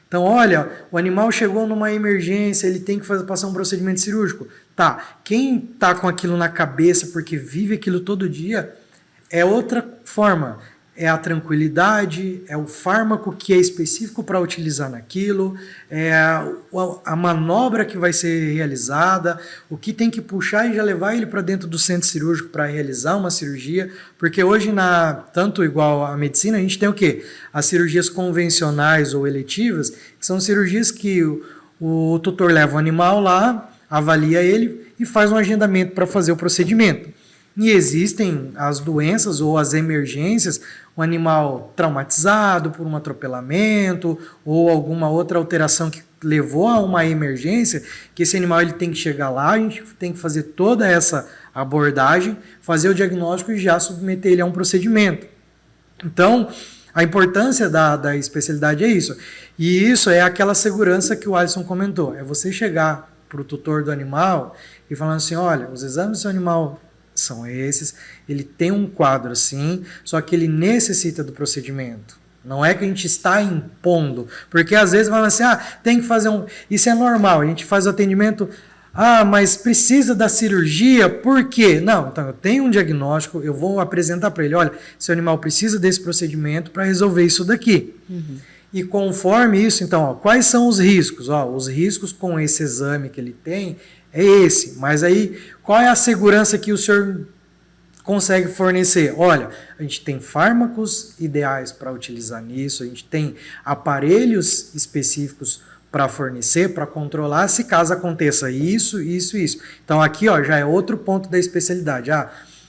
Então, olha, o animal chegou numa emergência, ele tem que passar um procedimento cirúrgico. Tá, quem está com aquilo na cabeça porque vive aquilo todo dia é outra forma. É a tranquilidade, é o fármaco que é específico para utilizar naquilo, é a manobra que vai ser realizada, o que tem que puxar e já levar ele para dentro do centro cirúrgico para realizar uma cirurgia, porque hoje, tanto igual a medicina, a gente tem o quê? As cirurgias convencionais ou eletivas, que são cirurgias que o tutor leva o animal lá, avalia ele e faz um agendamento para fazer o procedimento. E existem as doenças ou as emergências, um animal traumatizado por um atropelamento ou alguma outra alteração que levou a uma emergência, que esse animal ele tem que chegar lá, a gente tem que fazer toda essa abordagem, fazer o diagnóstico e já submeter ele a um procedimento. Então, a importância da especialidade é isso. E isso é aquela segurança que o Alisson comentou, é você chegar para o tutor do animal e falar assim, olha, os exames do seu animal são esses, ele tem um quadro assim, só que ele necessita do procedimento. Não é que a gente está impondo, porque às vezes falam assim, tem que fazer isso é normal, a gente faz o atendimento, mas precisa da cirurgia, por quê? Não, então eu tenho um diagnóstico, eu vou apresentar para ele, olha, seu animal precisa desse procedimento para resolver isso daqui. Uhum. E conforme isso, então, quais são os riscos? Os riscos com esse exame que ele tem é esse, mas aí qual é a segurança que o senhor consegue fornecer? Olha, a gente tem fármacos ideais para utilizar nisso, a gente tem aparelhos específicos para fornecer, para controlar, se caso aconteça isso. Então aqui já é outro ponto da especialidade.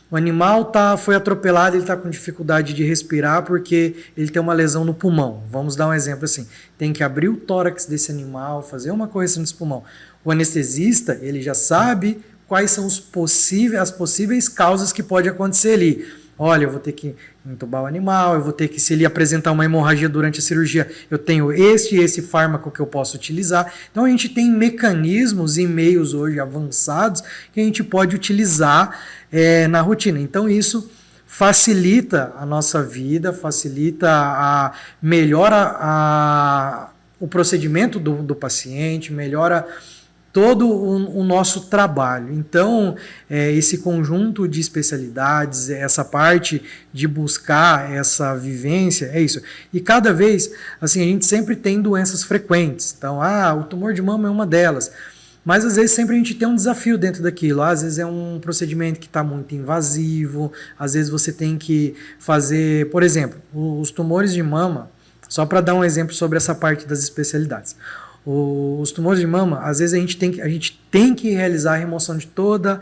O animal foi atropelado, ele está com dificuldade de respirar porque ele tem uma lesão no pulmão. Vamos dar um exemplo assim. Tem que abrir o tórax desse animal, fazer uma correção nesse pulmão. O anestesista, ele já sabe quais são as possíveis causas que pode acontecer ali. Olha, eu vou ter que entubar o animal, eu vou ter que, se ele apresentar uma hemorragia durante a cirurgia, eu tenho esse fármaco que eu posso utilizar. Então a gente tem mecanismos e meios hoje avançados que a gente pode utilizar na rotina. Então isso facilita a nossa vida, melhora o procedimento do paciente, melhora todo o nosso trabalho. Então, esse conjunto de especialidades, essa parte de buscar essa vivência, é isso. E cada vez, assim, a gente sempre tem doenças frequentes. Então, o tumor de mama é uma delas. Mas, às vezes, sempre a gente tem um desafio dentro daquilo. Às vezes é um procedimento que está muito invasivo, às vezes você tem que fazer, por exemplo, os tumores de mama, só para dar um exemplo sobre essa parte das especialidades. Os tumores de mama, às vezes a gente tem que realizar a remoção de toda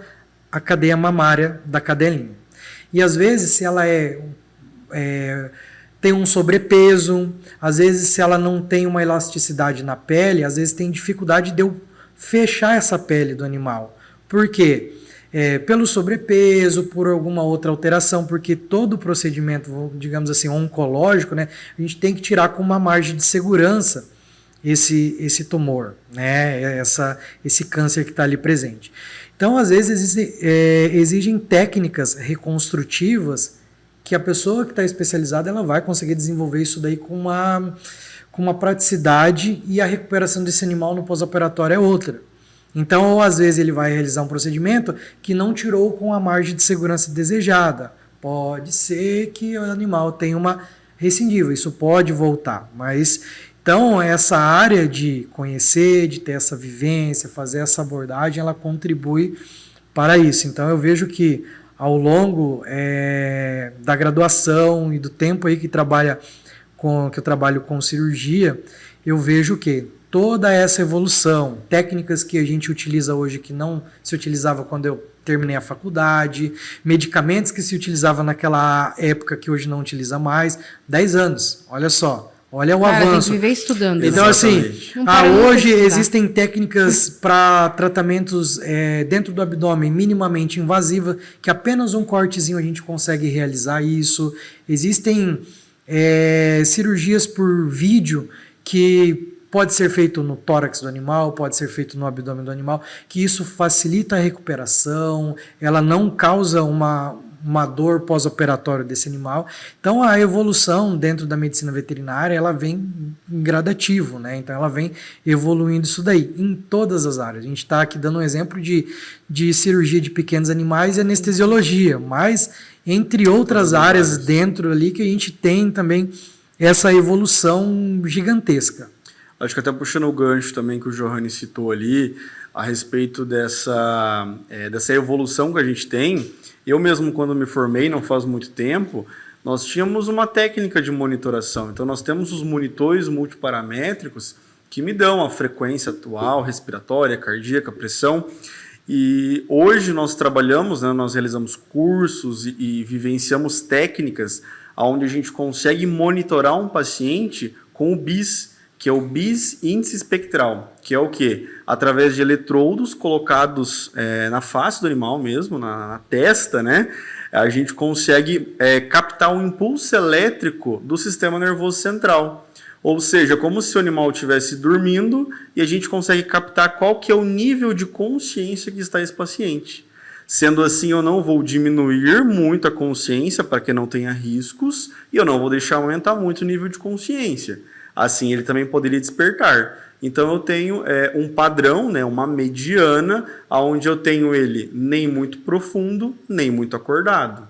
a cadeia mamária da cadelinha. E às vezes, se ela tem um sobrepeso, às vezes se ela não tem uma elasticidade na pele, às vezes tem dificuldade de eu fechar essa pele do animal. Por quê? pelo sobrepeso, por alguma outra alteração, porque todo procedimento, digamos assim, oncológico, né, a gente tem que tirar com uma margem de segurança esse tumor, né, esse câncer que está ali presente. Então, às vezes, exigem técnicas reconstrutivas que a pessoa que está especializada ela vai conseguir desenvolver isso daí com uma praticidade, e a recuperação desse animal no pós-operatório é outra. Então, ou às vezes ele vai realizar um procedimento que não tirou com a margem de segurança desejada. Pode ser que o animal tenha uma recidiva, isso pode voltar. Mas, então, essa área de conhecer, de ter essa vivência, fazer essa abordagem, ela contribui para isso. Então, eu vejo que ao longo da graduação e do tempo aí que eu trabalho com cirurgia, eu vejo que toda essa evolução, técnicas que a gente utiliza hoje que não se utilizava quando eu terminei a faculdade, medicamentos que se utilizava naquela época que hoje não utiliza mais, 10 anos, olha só, olha o avanço. Tem que viver estudando. Então, Exatamente. assim, hoje existem técnicas para tratamentos dentro do abdômen minimamente invasiva, que apenas um cortezinho a gente consegue realizar isso. Existem cirurgias por vídeo que pode ser feito no tórax do animal, pode ser feito no abdômen do animal, que isso facilita a recuperação, ela não causa uma dor pós-operatória desse animal. Então, a evolução dentro da medicina veterinária, ela vem em gradativo, né? Então, ela vem evoluindo isso daí, em todas as áreas. A gente está aqui dando um exemplo de cirurgia de pequenos animais e anestesiologia, mas entre outras áreas dentro ali que a gente tem também essa evolução gigantesca. Acho que até puxando o gancho também que o Johanny citou ali, a respeito dessa evolução que a gente tem. Eu mesmo, quando me formei, não faz muito tempo, nós tínhamos uma técnica de monitoração. Então, nós temos os monitores multiparamétricos que me dão a frequência atual, respiratória, cardíaca, pressão. E hoje nós trabalhamos, né, nós realizamos cursos e vivenciamos técnicas onde a gente consegue monitorar um paciente com o BIS, que é o BIS índice espectral, que é o quê? Através de eletrodos colocados na face do animal mesmo, na testa, né? A gente consegue captar um impulso elétrico do sistema nervoso central. Ou seja, como se o animal estivesse dormindo e a gente consegue captar qual que é o nível de consciência que está esse paciente. Sendo assim, eu não vou diminuir muito a consciência para que não tenha riscos e eu não vou deixar aumentar muito o nível de consciência. Assim, ele também poderia despertar. Então, eu tenho um padrão, né, uma mediana, onde eu tenho ele nem muito profundo, nem muito acordado.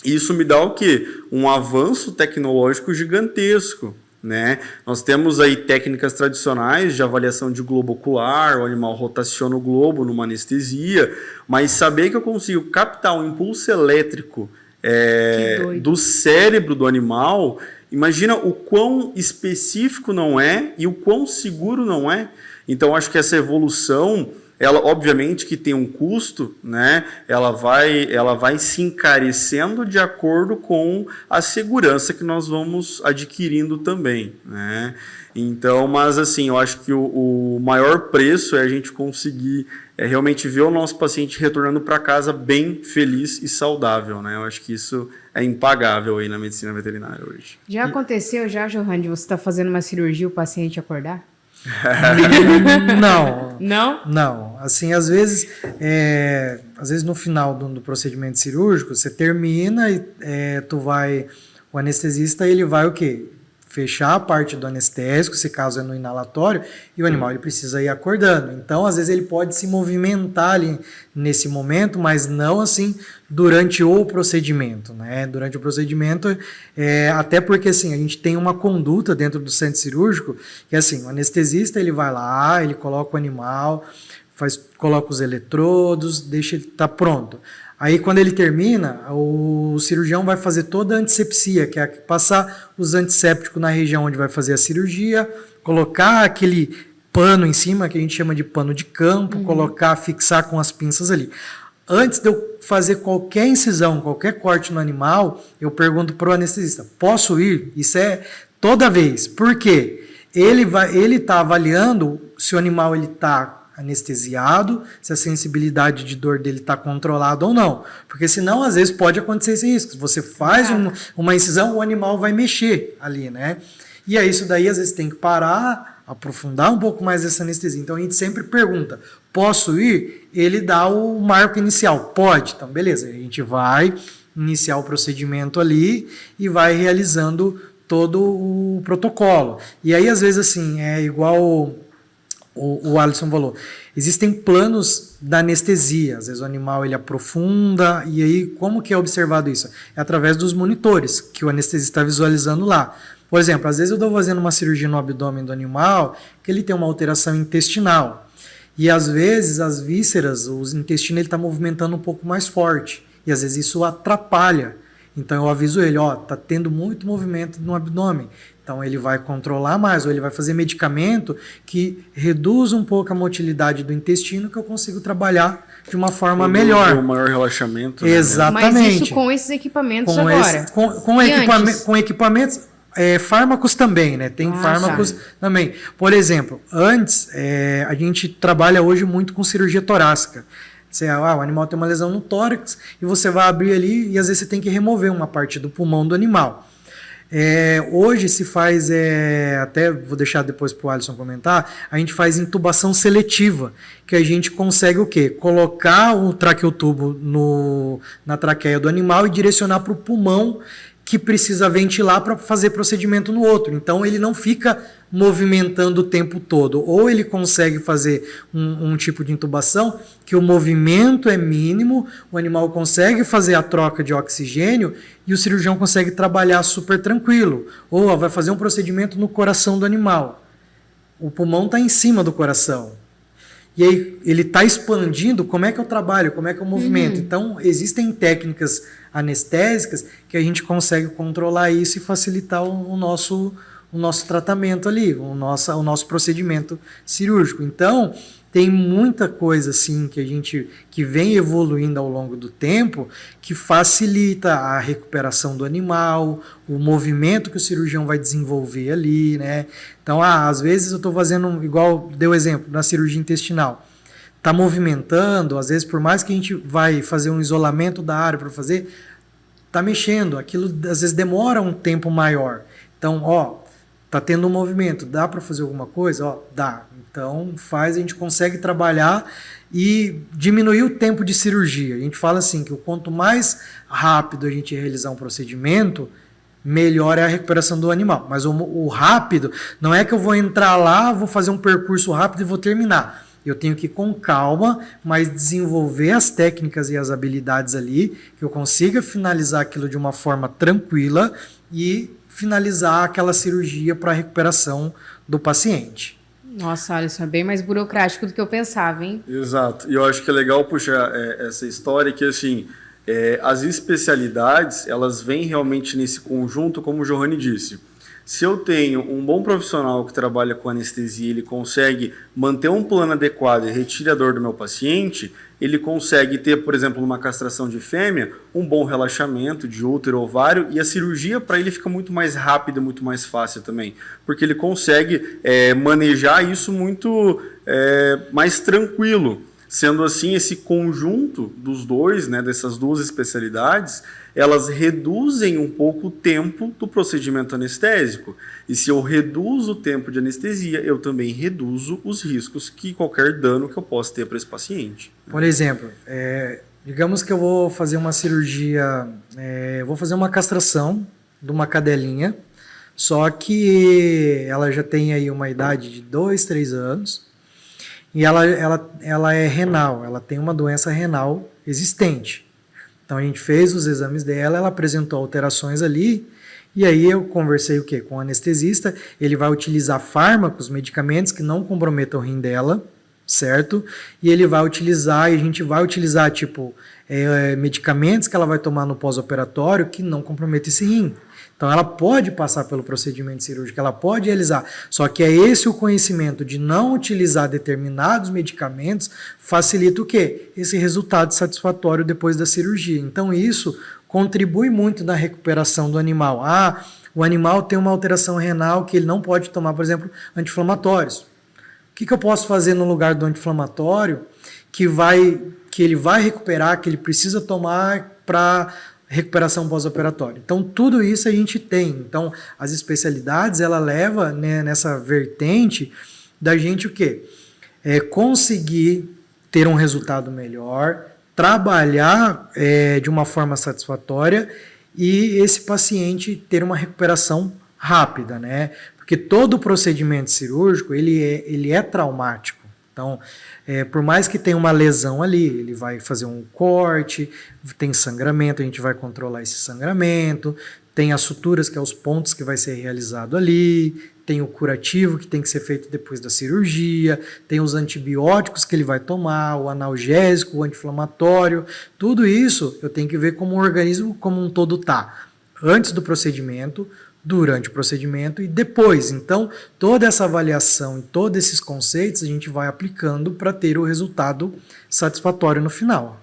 Isso me dá o quê? Um avanço tecnológico gigantesco, né? Nós temos aí técnicas tradicionais de avaliação de globo ocular, o animal rotaciona o globo numa anestesia, mas saber que eu consigo captar um impulso elétrico do cérebro do animal... Imagina o quão específico não é e o quão seguro não é. Então, acho que essa evolução, ela obviamente que tem um custo, né? Ela vai se encarecendo de acordo com a segurança que nós vamos adquirindo também, né? Então, mas assim, eu acho que o maior preço é a gente conseguir realmente ver o nosso paciente retornando para casa bem feliz e saudável, né? Eu acho que isso é impagável aí na medicina veterinária hoje. Já aconteceu, Johanny, de você estar fazendo uma cirurgia e o paciente acordar? Não. Não? Não. Assim, às vezes no final do procedimento cirúrgico, você termina e o anestesista, ele vai o quê? Fechar a parte do anestésico, se caso é no inalatório, e o animal ele precisa ir acordando. Então, às vezes, ele pode se movimentar ali nesse momento, mas não assim durante o procedimento, né? Durante o procedimento, até porque assim, a gente tem uma conduta dentro do centro cirúrgico, que é assim, o anestesista ele vai lá, ele coloca o animal, coloca os eletrodos, deixa ele estar pronto. Aí, quando ele termina, o cirurgião vai fazer toda a antisepsia, que é passar os antissépticos na região onde vai fazer a cirurgia, colocar aquele pano em cima, que a gente chama de pano de campo, fixar com as pinças ali. Antes de eu fazer qualquer incisão, qualquer corte no animal, eu pergunto para o anestesista, posso ir? Isso é toda vez. Por quê? Ele está avaliando se o animal está anestesiado, se a sensibilidade de dor dele está controlada ou não. Porque senão, às vezes, pode acontecer esse risco. Se você faz uma incisão, o animal vai mexer ali, né? E aí isso daí, às vezes, tem que parar, aprofundar um pouco mais essa anestesia. Então, a gente sempre pergunta, posso ir? Ele dá o marco inicial. Pode. Então, beleza. A gente vai iniciar o procedimento ali e vai realizando todo o protocolo. E aí, às vezes, assim, é igual o Alisson falou, existem planos da anestesia, às vezes o animal ele aprofunda, e aí como que é observado isso? É através dos monitores, que o anestesista está visualizando lá. Por exemplo, às vezes eu estou fazendo uma cirurgia no abdômen do animal, que ele tem uma alteração intestinal, e às vezes as vísceras, o intestino ele está movimentando um pouco mais forte, e às vezes isso atrapalha. Então eu aviso ele, tá tendo muito movimento no abdômen. Então ele vai controlar mais, ou ele vai fazer medicamento que reduz um pouco a motilidade do intestino, que eu consigo trabalhar de uma forma melhor. Um maior relaxamento. Exatamente. Mas isso com esses equipamentos agora. Com equipamentos, fármacos também, né? Tem fármacos também. Por exemplo, antes, a gente trabalha hoje muito com cirurgia torácica. O animal tem uma lesão no tórax e você vai abrir ali e às vezes você tem que remover uma parte do pulmão do animal. Hoje se faz, até vou deixar depois para o Alisson comentar, a gente faz intubação seletiva, que a gente consegue o quê? Colocar o traqueotubo na traqueia do animal e direcionar para o pulmão que precisa ventilar para fazer procedimento no outro. Então ele não fica movimentando o tempo todo. Ou ele consegue fazer um tipo de intubação que o movimento é mínimo, o animal consegue fazer a troca de oxigênio e o cirurgião consegue trabalhar super tranquilo. Ou vai fazer um procedimento no coração do animal. O pulmão está em cima do coração. E aí ele está expandindo, como é que eu trabalho, como é que eu movimento. Então existem técnicas anestésicas que a gente consegue controlar isso e facilitar o nosso tratamento ali, o nosso procedimento cirúrgico. Então tem muita coisa assim que vem evoluindo ao longo do tempo que facilita a recuperação do animal, o movimento que o cirurgião vai desenvolver ali, né? Então, às vezes eu estou fazendo, igual deu exemplo, na cirurgia intestinal, está movimentando, às vezes por mais que a gente vai fazer um isolamento da área para fazer, está mexendo, aquilo às vezes demora um tempo maior. Então, tá tendo um movimento, dá para fazer alguma coisa? Dá. Então a gente consegue trabalhar e diminuir o tempo de cirurgia. A gente fala assim que quanto mais rápido a gente realizar um procedimento, melhor é a recuperação do animal. Mas o rápido não é que eu vou entrar lá, vou fazer um percurso rápido e vou terminar. Eu tenho que ir com calma, mas desenvolver as técnicas e as habilidades ali, que eu consiga finalizar aquilo de uma forma tranquila e finalizar aquela cirurgia para a recuperação do paciente. Nossa, Alisson, é bem mais burocrático do que eu pensava, hein? Exato. E eu acho que é legal puxar essa história que, assim, as especialidades, elas vêm realmente nesse conjunto, como o Johanny disse. Se eu tenho um bom profissional que trabalha com anestesia, ele consegue manter um plano adequado e retira a dor do meu paciente, ele consegue ter, por exemplo, numa castração de fêmea, um bom relaxamento de útero, ovário, e a cirurgia para ele fica muito mais rápida, muito mais fácil também, porque ele consegue manejar isso muito mais tranquilo. Sendo assim, esse conjunto dos dois, né, dessas duas especialidades, elas reduzem um pouco o tempo do procedimento anestésico. E se eu reduzo o tempo de anestesia, eu também reduzo os riscos que qualquer dano que eu possa ter para esse paciente. Por exemplo, digamos que eu vou fazer uma cirurgia, vou fazer uma castração de uma cadelinha, só que ela já tem aí uma idade de 2, 3 anos, e ela é renal, ela tem uma doença renal existente. Então a gente fez os exames dela, ela apresentou alterações ali, e aí eu conversei com o anestesista, ele vai utilizar fármacos, medicamentos que não comprometam o rim dela, certo? E ele vai utilizar, e a gente vai utilizar medicamentos que ela vai tomar no pós-operatório que não comprometam esse rim. Então ela pode passar pelo procedimento cirúrgico, ela pode realizar, só que é esse o conhecimento de não utilizar determinados medicamentos facilita o quê? Esse resultado satisfatório depois da cirurgia. Então isso contribui muito na recuperação do animal. O animal tem uma alteração renal que ele não pode tomar, por exemplo, anti-inflamatórios. O que eu posso fazer no lugar do anti-inflamatório que ele vai recuperar, que ele precisa tomar para recuperação pós-operatória. Então, tudo isso a gente tem. Então, as especialidades, ela leva, né, nessa vertente da gente o quê? Conseguir ter um resultado melhor, trabalhar de uma forma satisfatória e esse paciente ter uma recuperação rápida, né? Porque todo procedimento cirúrgico, ele é traumático. Então, por mais que tenha uma lesão ali, ele vai fazer um corte, tem sangramento, a gente vai controlar esse sangramento, tem as suturas, que é os pontos que vai ser realizado ali, tem o curativo, que tem que ser feito depois da cirurgia, tem os antibióticos que ele vai tomar, o analgésico, o anti-inflamatório, tudo isso eu tenho que ver como o organismo como um todo está, antes do procedimento, durante o procedimento e depois. Então, toda essa avaliação e todos esses conceitos a gente vai aplicando para ter o resultado satisfatório no final.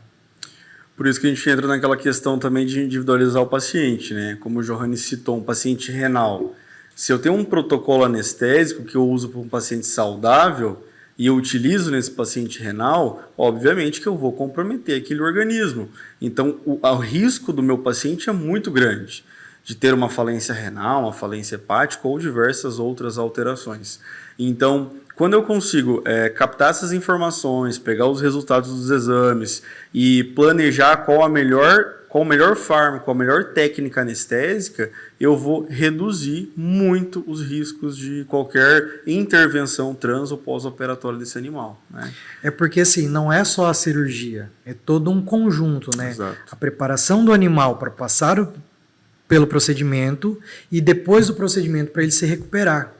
Por isso que a gente entra naquela questão também de individualizar o paciente, né? Como o Johanny citou, um paciente renal. Se eu tenho um protocolo anestésico que eu uso para um paciente saudável e eu utilizo nesse paciente renal, obviamente que eu vou comprometer aquele organismo. Então, o risco do meu paciente é muito grande de ter uma falência renal, uma falência hepática ou diversas outras alterações. Então, quando eu consigo captar essas informações, pegar os resultados dos exames e planejar qual o melhor fármaco, a melhor técnica anestésica, eu vou reduzir muito os riscos de qualquer intervenção trans ou pós-operatória desse animal, né? É porque assim, não é só a cirurgia, é todo um conjunto, né? Exato. A preparação do animal para passar pelo procedimento e depois do procedimento para ele se recuperar.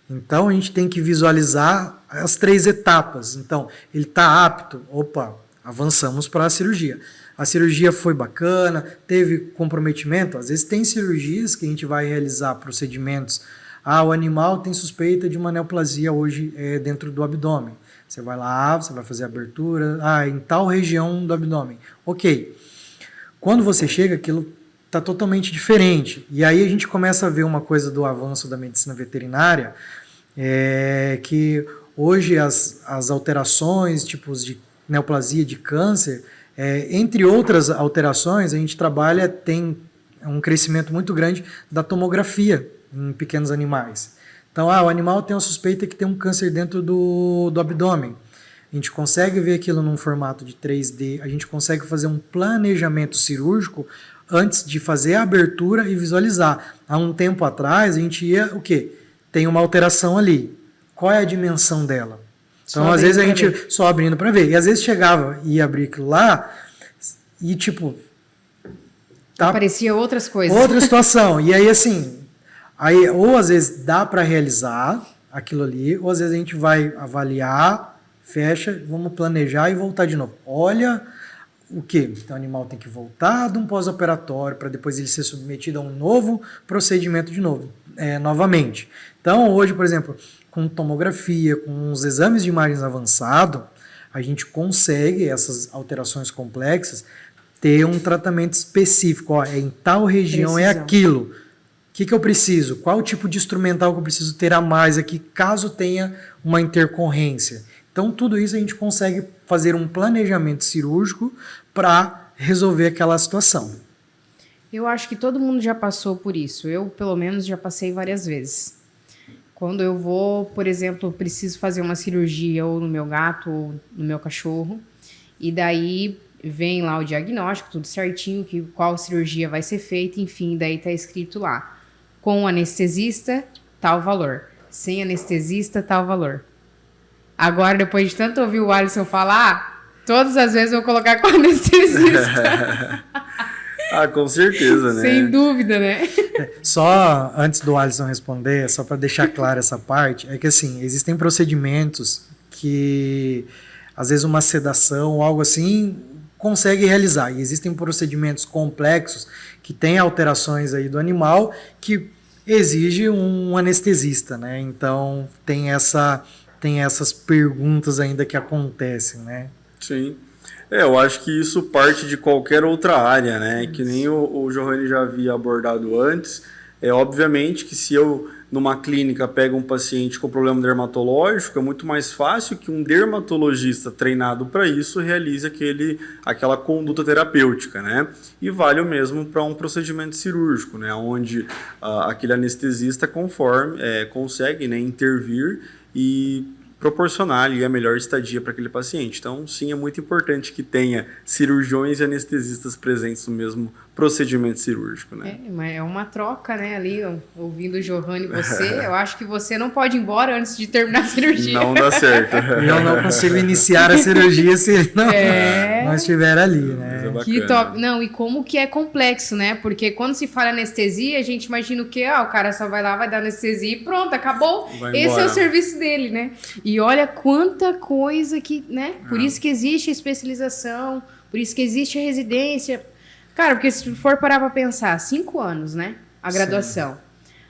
Então a gente tem que visualizar as 3 etapas. Então, ele está apto, opa, avançamos para a cirurgia. A cirurgia foi bacana, teve comprometimento, às vezes tem cirurgias que a gente vai realizar procedimentos. O animal tem suspeita de uma neoplasia hoje dentro do abdômen. Você vai lá, você vai fazer a abertura, em tal região do abdômen. Ok. Quando você chega, aquilo está totalmente diferente. E aí a gente começa a ver uma coisa do avanço da medicina veterinária, que hoje as alterações, tipos de neoplasia, de câncer, entre outras alterações, a gente tem um crescimento muito grande da tomografia em pequenos animais. Então, o animal tem uma suspeita que tem um câncer dentro do abdômen. A gente consegue ver aquilo num formato de 3D, a gente consegue fazer um planejamento cirúrgico antes de fazer a abertura e visualizar. Há um tempo atrás, a gente ia, o quê? Tem uma alteração ali. Qual é a dimensão dela? Então, às vezes, a gente só abrindo para ver. E às vezes chegava e ia abrir aquilo lá e, tipo... Aparecia outras coisas. Outra situação. E aí, assim, ou às vezes dá para realizar aquilo ali, ou às vezes a gente vai avaliar, fecha, vamos planejar e voltar de novo. Olha... O quê? Então o animal tem que voltar de um pós-operatório para depois ele ser submetido a um novo procedimento novamente. Então hoje, por exemplo, com tomografia, com os exames de imagens avançados, a gente consegue, essas alterações complexas, ter um tratamento específico. Em tal região precisão. É aquilo. O que eu preciso? Qual o tipo de instrumental que eu preciso ter a mais aqui, caso tenha uma intercorrência? Então, tudo isso a gente consegue fazer um planejamento cirúrgico para resolver aquela situação. Eu acho que todo mundo já passou por isso. Eu, pelo menos, já passei várias vezes. Quando eu vou, por exemplo, preciso fazer uma cirurgia ou no meu gato ou no meu cachorro, e daí vem lá o diagnóstico, tudo certinho, qual cirurgia vai ser feita, enfim, daí está escrito lá. Com anestesista, tal valor. Sem anestesista, tal valor. Agora, depois de tanto ouvir o Alisson falar, todas as vezes eu vou colocar com anestesista. Com certeza, né? Sem dúvida, né? Só antes do Alisson responder, só para deixar clara essa parte, é que assim, existem procedimentos que, às vezes, uma sedação ou algo assim, consegue realizar. E existem procedimentos complexos que têm alterações aí do animal que exige um anestesista, né? Então, tem essas perguntas ainda que acontecem, né? Sim. Eu acho que isso parte de qualquer outra área, né? Que nem o Johanny já havia abordado antes. Obviamente que se eu numa clínica pega um paciente com problema dermatológico, é muito mais fácil que um dermatologista treinado para isso realize aquela conduta terapêutica, né? E vale o mesmo para um procedimento cirúrgico, né? Onde aquele anestesista consegue, né, intervir e proporcionar ali a melhor estadia para aquele paciente. Então, sim, é muito importante que tenha cirurgiões e anestesistas presentes no mesmo procedimento cirúrgico, né? Mas é uma troca, né, ali, ouvindo o Johanny e você, eu acho que você não pode ir embora antes de terminar a cirurgia. Não dá certo. Eu não consigo iniciar a cirurgia se ele não estiver ali, né? Que top. Não, e como que é complexo, né? Porque quando se fala anestesia, a gente imagina o quê? O cara só vai lá, vai dar anestesia e pronto, acabou. Esse é o serviço dele, né? E olha quanta coisa que, né? Por isso que existe a especialização, por isso que existe a residência. Cara, porque se for parar pra pensar, 5 anos, né? A graduação. Sim.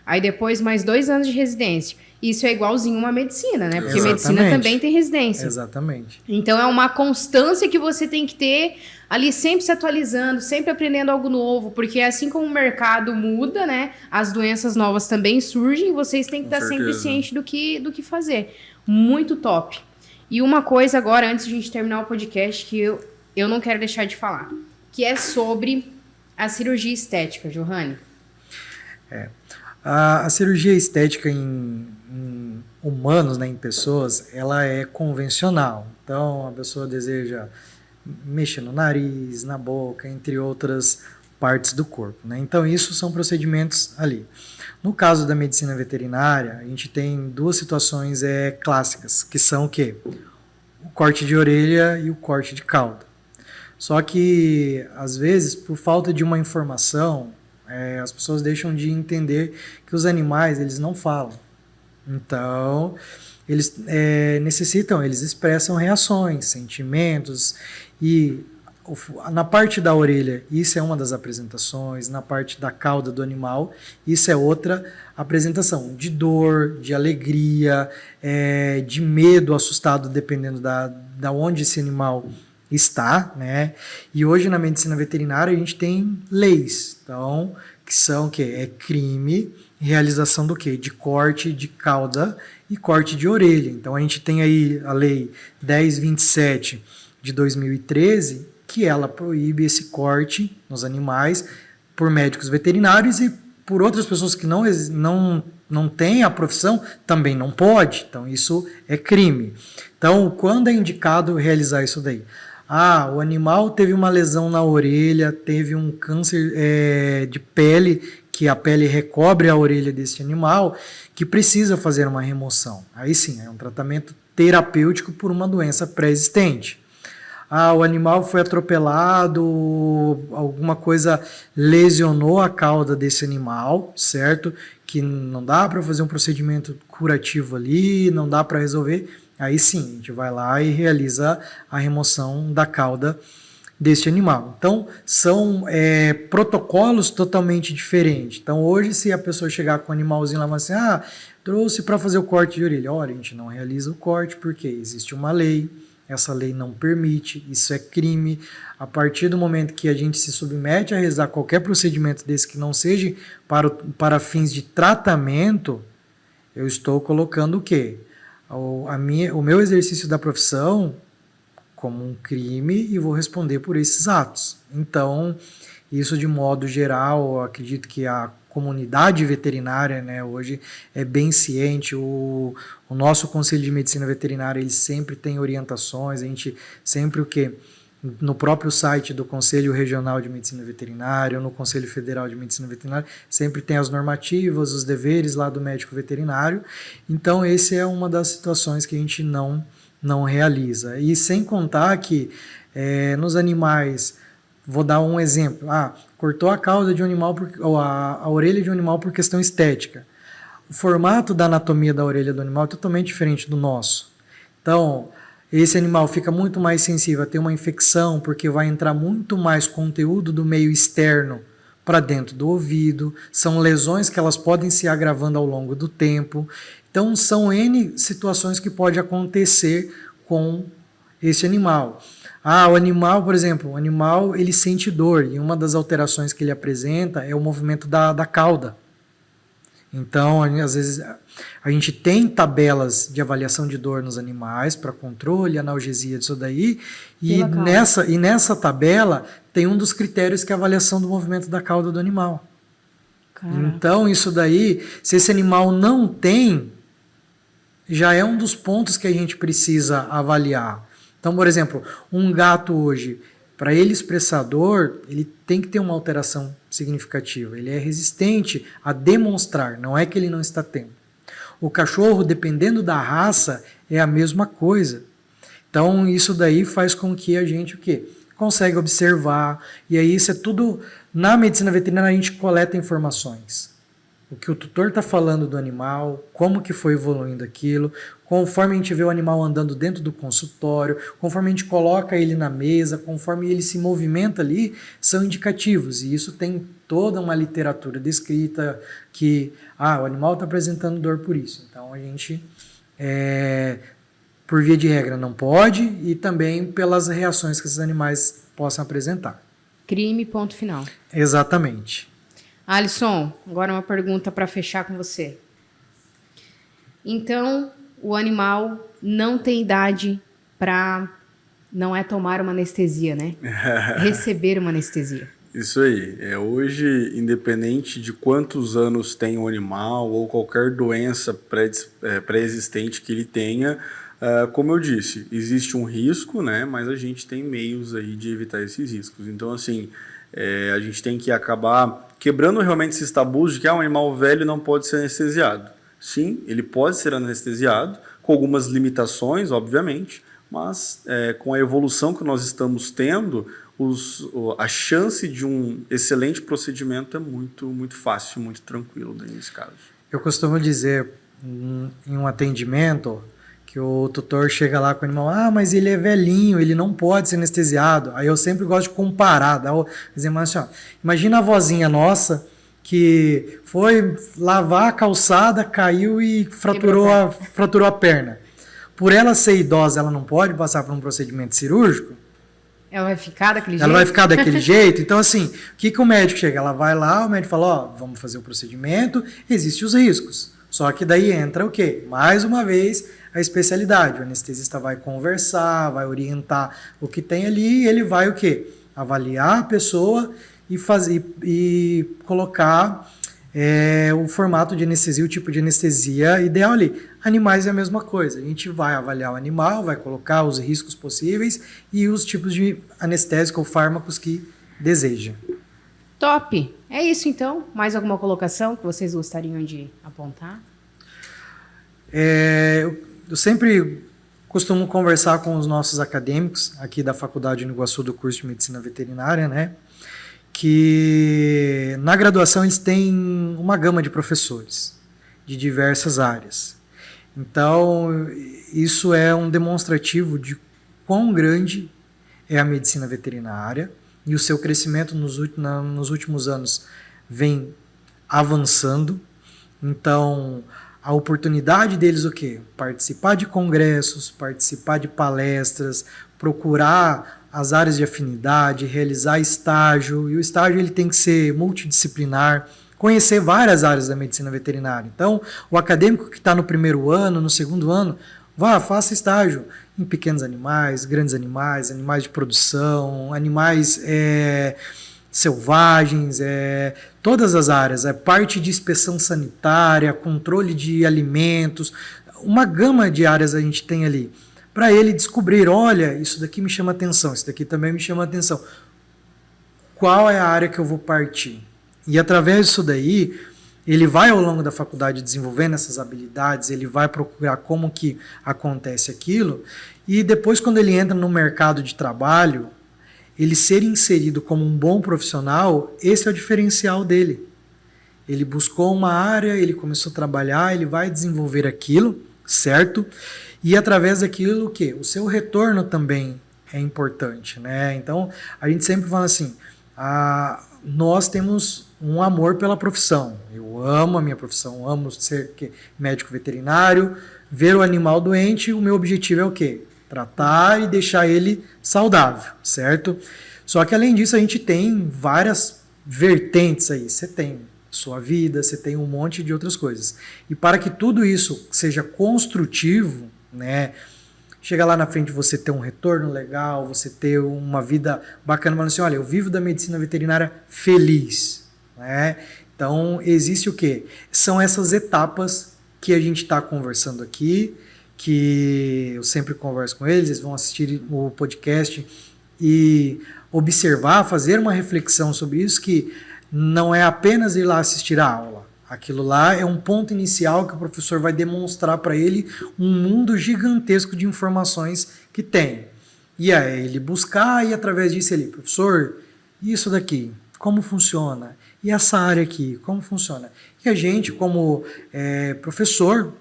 Aí depois mais 2 anos de residência. Isso é igualzinho uma medicina, né? Porque medicina também tem residência. Exatamente. Então é uma constância que você tem que ter ali, sempre se atualizando, sempre aprendendo algo novo, porque assim como o mercado muda, né? As doenças novas também surgem e vocês têm que estar sempre cientes do que fazer. Muito top. E uma coisa agora, antes de a gente terminar o podcast, que eu não quero deixar de falar, que é sobre a cirurgia estética, Johanny. A cirurgia estética em humanos, né, em pessoas, ela é convencional. Então, a pessoa deseja mexer no nariz, na boca, entre outras partes do corpo, né? Então, isso são procedimentos ali. No caso da medicina veterinária, a gente tem 2 situações clássicas, que são o quê? O corte de orelha e o corte de cauda. Só que, às vezes, por falta de uma informação, as pessoas deixam de entender que os animais, eles não falam. Então, eles eles expressam reações, sentimentos, e na parte da orelha, isso é uma das apresentações, na parte da cauda do animal, isso é outra apresentação, de dor, de alegria, de medo, assustado, dependendo da onde esse animal está, né? E hoje na medicina veterinária a gente tem leis, então, que são o quê? É crime, realização do quê? De corte de cauda e corte de orelha. Então a gente tem aí a lei 1027 de 2013, que ela proíbe esse corte nos animais por médicos veterinários e por outras pessoas que não têm a profissão, também não pode. Então isso é crime. Então, quando é indicado realizar isso daí? O animal teve uma lesão na orelha, teve um câncer de pele, que a pele recobre a orelha desse animal, que precisa fazer uma remoção. Aí sim, é um tratamento terapêutico por uma doença pré-existente. O animal foi atropelado, alguma coisa lesionou a cauda desse animal, certo? Que não dá para fazer um procedimento curativo ali, não dá para resolver. Aí sim, a gente vai lá e realiza a remoção da cauda deste animal. Então, são protocolos totalmente diferentes. Então, hoje, se a pessoa chegar com um animalzinho lá e falar assim, trouxe para fazer o corte de orelha. Olha, a gente não realiza o corte porque existe uma lei, essa lei não permite, isso é crime. A partir do momento que a gente se submete a realizar qualquer procedimento desse que não seja para fins de tratamento, eu estou colocando o quê? O meu exercício da profissão como um crime e vou responder por esses atos. Então, isso de modo geral, eu acredito que a comunidade veterinária, né, hoje é bem ciente. O nosso Conselho de Medicina Veterinária, ele sempre tem orientações, a gente sempre no próprio site do Conselho Regional de Medicina Veterinária, ou no Conselho Federal de Medicina Veterinária, sempre tem as normativas, os deveres lá do médico veterinário. Então, essa é uma das situações que a gente não realiza. E sem contar que nos animais, vou dar um exemplo, cortou a cauda de um animal, ou a orelha de um animal por questão estética. O formato da anatomia da orelha do animal é totalmente diferente do nosso. Então, esse animal fica muito mais sensível a ter uma infecção, porque vai entrar muito mais conteúdo do meio externo para dentro do ouvido, são lesões que elas podem se agravando ao longo do tempo. Então, são N situações que podem acontecer com esse animal. O animal, por exemplo, ele sente dor, e uma das alterações que ele apresenta é o movimento da cauda. Então, às vezes, a gente tem tabelas de avaliação de dor nos animais para controle, analgesia disso daí, e nessa tabela tem um dos critérios que é a avaliação do movimento da cauda do animal. Caraca. Então, isso daí, se esse animal não tem, já é um dos pontos que a gente precisa avaliar. Então, por exemplo, um gato hoje, para ele expressar dor, ele tem que ter uma alteração significativa. Ele é resistente a demonstrar, não é que ele não está tendo. O cachorro, dependendo da raça, é a mesma coisa. Então, isso daí faz com que a gente o quê? Consegue observar. E aí, isso é tudo... Na medicina veterinária, a gente coleta informações. O que o tutor está falando do animal, como que foi evoluindo aquilo, conforme a gente vê o animal andando dentro do consultório, conforme a gente coloca ele na mesa, conforme ele se movimenta ali, são indicativos. E isso tem toda uma literatura descrita que o animal está apresentando dor por isso. Então a gente, por via de regra, não pode, e também pelas reações que esses animais possam apresentar. Crime, ponto final. Exatamente. Alisson, agora uma pergunta para fechar com você. Então, o animal não tem idade para não tomar uma anestesia, né? Receber uma anestesia. Isso aí. Hoje, independente de quantos anos tem o animal ou qualquer doença pré-existente que ele tenha, como eu disse, existe um risco, né? Mas a gente tem meios aí de evitar esses riscos. Então, assim, a gente tem que acabar quebrando realmente esses tabus de que um animal velho não pode ser anestesiado. Sim, ele pode ser anestesiado, com algumas limitações, obviamente, mas com a evolução que nós estamos tendo, a chance de um excelente procedimento é muito, muito fácil, muito tranquilo nesse caso. Eu costumo dizer em um atendimento que o tutor chega lá com o animal, mas ele é velhinho, ele não pode ser anestesiado. Aí eu sempre gosto de comparar, dar o exemplo assim, imagina a vozinha nossa que foi lavar a calçada, caiu e fraturou a perna. Por ela ser idosa, ela não pode passar por um procedimento cirúrgico? Ela vai ficar daquele jeito? Ela vai ficar daquele jeito? Então, assim, o que o médico chega? Ela vai lá, o médico fala, vamos fazer o procedimento, existem os riscos. Só que daí entra o quê? Mais uma vez, a especialidade. O anestesista vai conversar, vai orientar o que tem ali, e ele vai o quê? Avaliar a pessoa e colocar o formato de anestesia, o tipo de anestesia ideal ali. Animais é a mesma coisa. A gente vai avaliar o animal, vai colocar os riscos possíveis e os tipos de anestésico ou fármacos que deseja. Top! É isso então. Mais alguma colocação que vocês gostariam de apontar? Eu sempre costumo conversar com os nossos acadêmicos aqui da Faculdade de Iguaçu do curso de Medicina Veterinária, né? Que na graduação eles têm uma gama de professores de diversas áreas. Então, isso é um demonstrativo de quão grande é a medicina veterinária e o seu crescimento nos últimos anos vem avançando. Então, a oportunidade deles o quê? Participar de congressos, participar de palestras, procurar as áreas de afinidade, realizar estágio, e o estágio ele tem que ser multidisciplinar, conhecer várias áreas da medicina veterinária. Então, o acadêmico que está no primeiro ano, no segundo ano, faça estágio em pequenos animais, grandes animais, animais de produção, animais selvagens, todas as áreas, parte de inspeção sanitária, controle de alimentos, uma gama de áreas a gente tem ali, para ele descobrir, olha, isso daqui me chama atenção, isso daqui também me chama atenção. Qual é a área que eu vou partir? E através disso daí, ele vai ao longo da faculdade desenvolvendo essas habilidades, ele vai procurar como que acontece aquilo, e depois quando ele entra no mercado de trabalho, ele ser inserido como um bom profissional, esse é o diferencial dele. Ele buscou uma área, ele começou a trabalhar, ele vai desenvolver aquilo, certo? E através daquilo, o quê? O seu retorno também é importante, né? Então, a gente sempre fala assim, nós temos um amor pela profissão. Eu amo a minha profissão, amo ser médico veterinário, ver o animal doente, o meu objetivo é o quê? Tratar e deixar ele saudável, certo? Só que além disso a gente tem várias vertentes aí. Você tem sua vida, você tem um monte de outras coisas. E para que tudo isso seja construtivo, né, chega lá na frente você ter um retorno legal, você ter uma vida bacana, falando assim, olha, eu vivo da medicina veterinária feliz, né? Então, existe o quê? São essas etapas que a gente está conversando aqui, que eu sempre converso com eles, eles vão assistir o podcast e observar, fazer uma reflexão sobre isso, que não é apenas ir lá assistir a aula. Aquilo lá é um ponto inicial que o professor vai demonstrar para ele um mundo gigantesco de informações que tem. E aí ele buscar e através disso ele, professor, isso daqui, como funciona? E essa área aqui, como funciona? E a gente, como professor,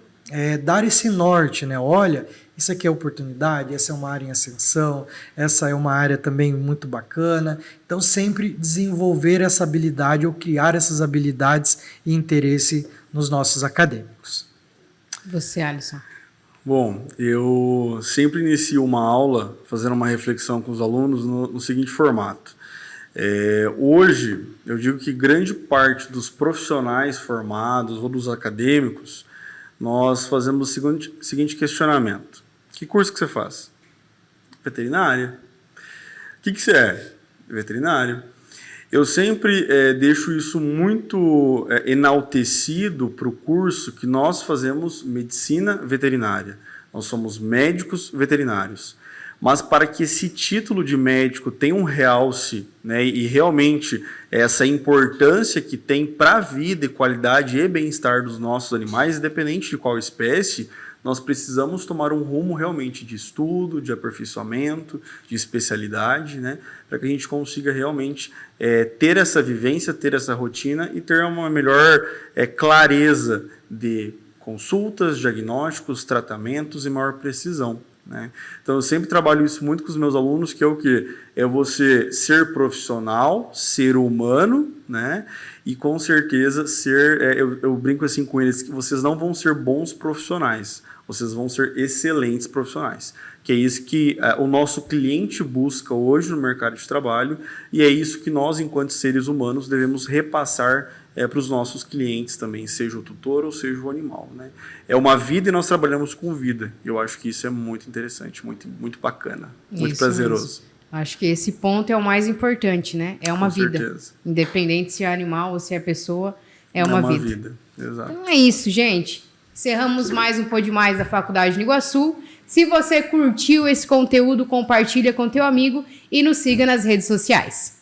dar esse norte, né? Olha, isso aqui é oportunidade, essa é uma área em ascensão, essa é uma área também muito bacana. Então, sempre desenvolver essa habilidade ou criar essas habilidades e interesse nos nossos acadêmicos. Você, Alisson? Bom, eu sempre inicio uma aula fazendo uma reflexão com os alunos no seguinte formato. Hoje, eu digo que grande parte dos profissionais formados ou dos acadêmicos, nós fazemos o seguinte questionamento. Que curso que você faz? Veterinária. O que você é? Veterinário. Eu sempre deixo isso muito enaltecido para o curso que nós fazemos medicina veterinária. Nós somos médicos veterinários. Mas para que esse título de médico tenha um realce, né, e realmente essa importância que tem para a vida e qualidade e bem-estar dos nossos animais, independente de qual espécie, nós precisamos tomar um rumo realmente de estudo, de aperfeiçoamento, de especialidade, né, para que a gente consiga realmente ter essa vivência, ter essa rotina e ter uma melhor clareza de consultas, diagnósticos, tratamentos e maior precisão. Né? Então, eu sempre trabalho isso muito com os meus alunos, que é o quê? É você ser profissional, ser humano, né? E com certeza ser... eu brinco assim com eles, que vocês não vão ser bons profissionais, vocês vão ser excelentes profissionais. Que é isso que o nosso cliente busca hoje no mercado de trabalho e é isso que nós, enquanto seres humanos, devemos repassar para os nossos clientes também, seja o tutor ou seja o animal. Né? É uma vida e nós trabalhamos com vida. Eu acho que isso é muito interessante, muito, muito bacana, muito isso prazeroso. Mesmo. Acho que esse ponto é o mais importante, né? É uma com vida. Certeza. Independente se é animal ou se é pessoa, é uma vida. Exato. Então é isso, gente. Encerramos mais um Pod Mais da Faculdade de Iguaçu. Se você curtiu esse conteúdo, compartilha com teu amigo e nos siga nas redes sociais.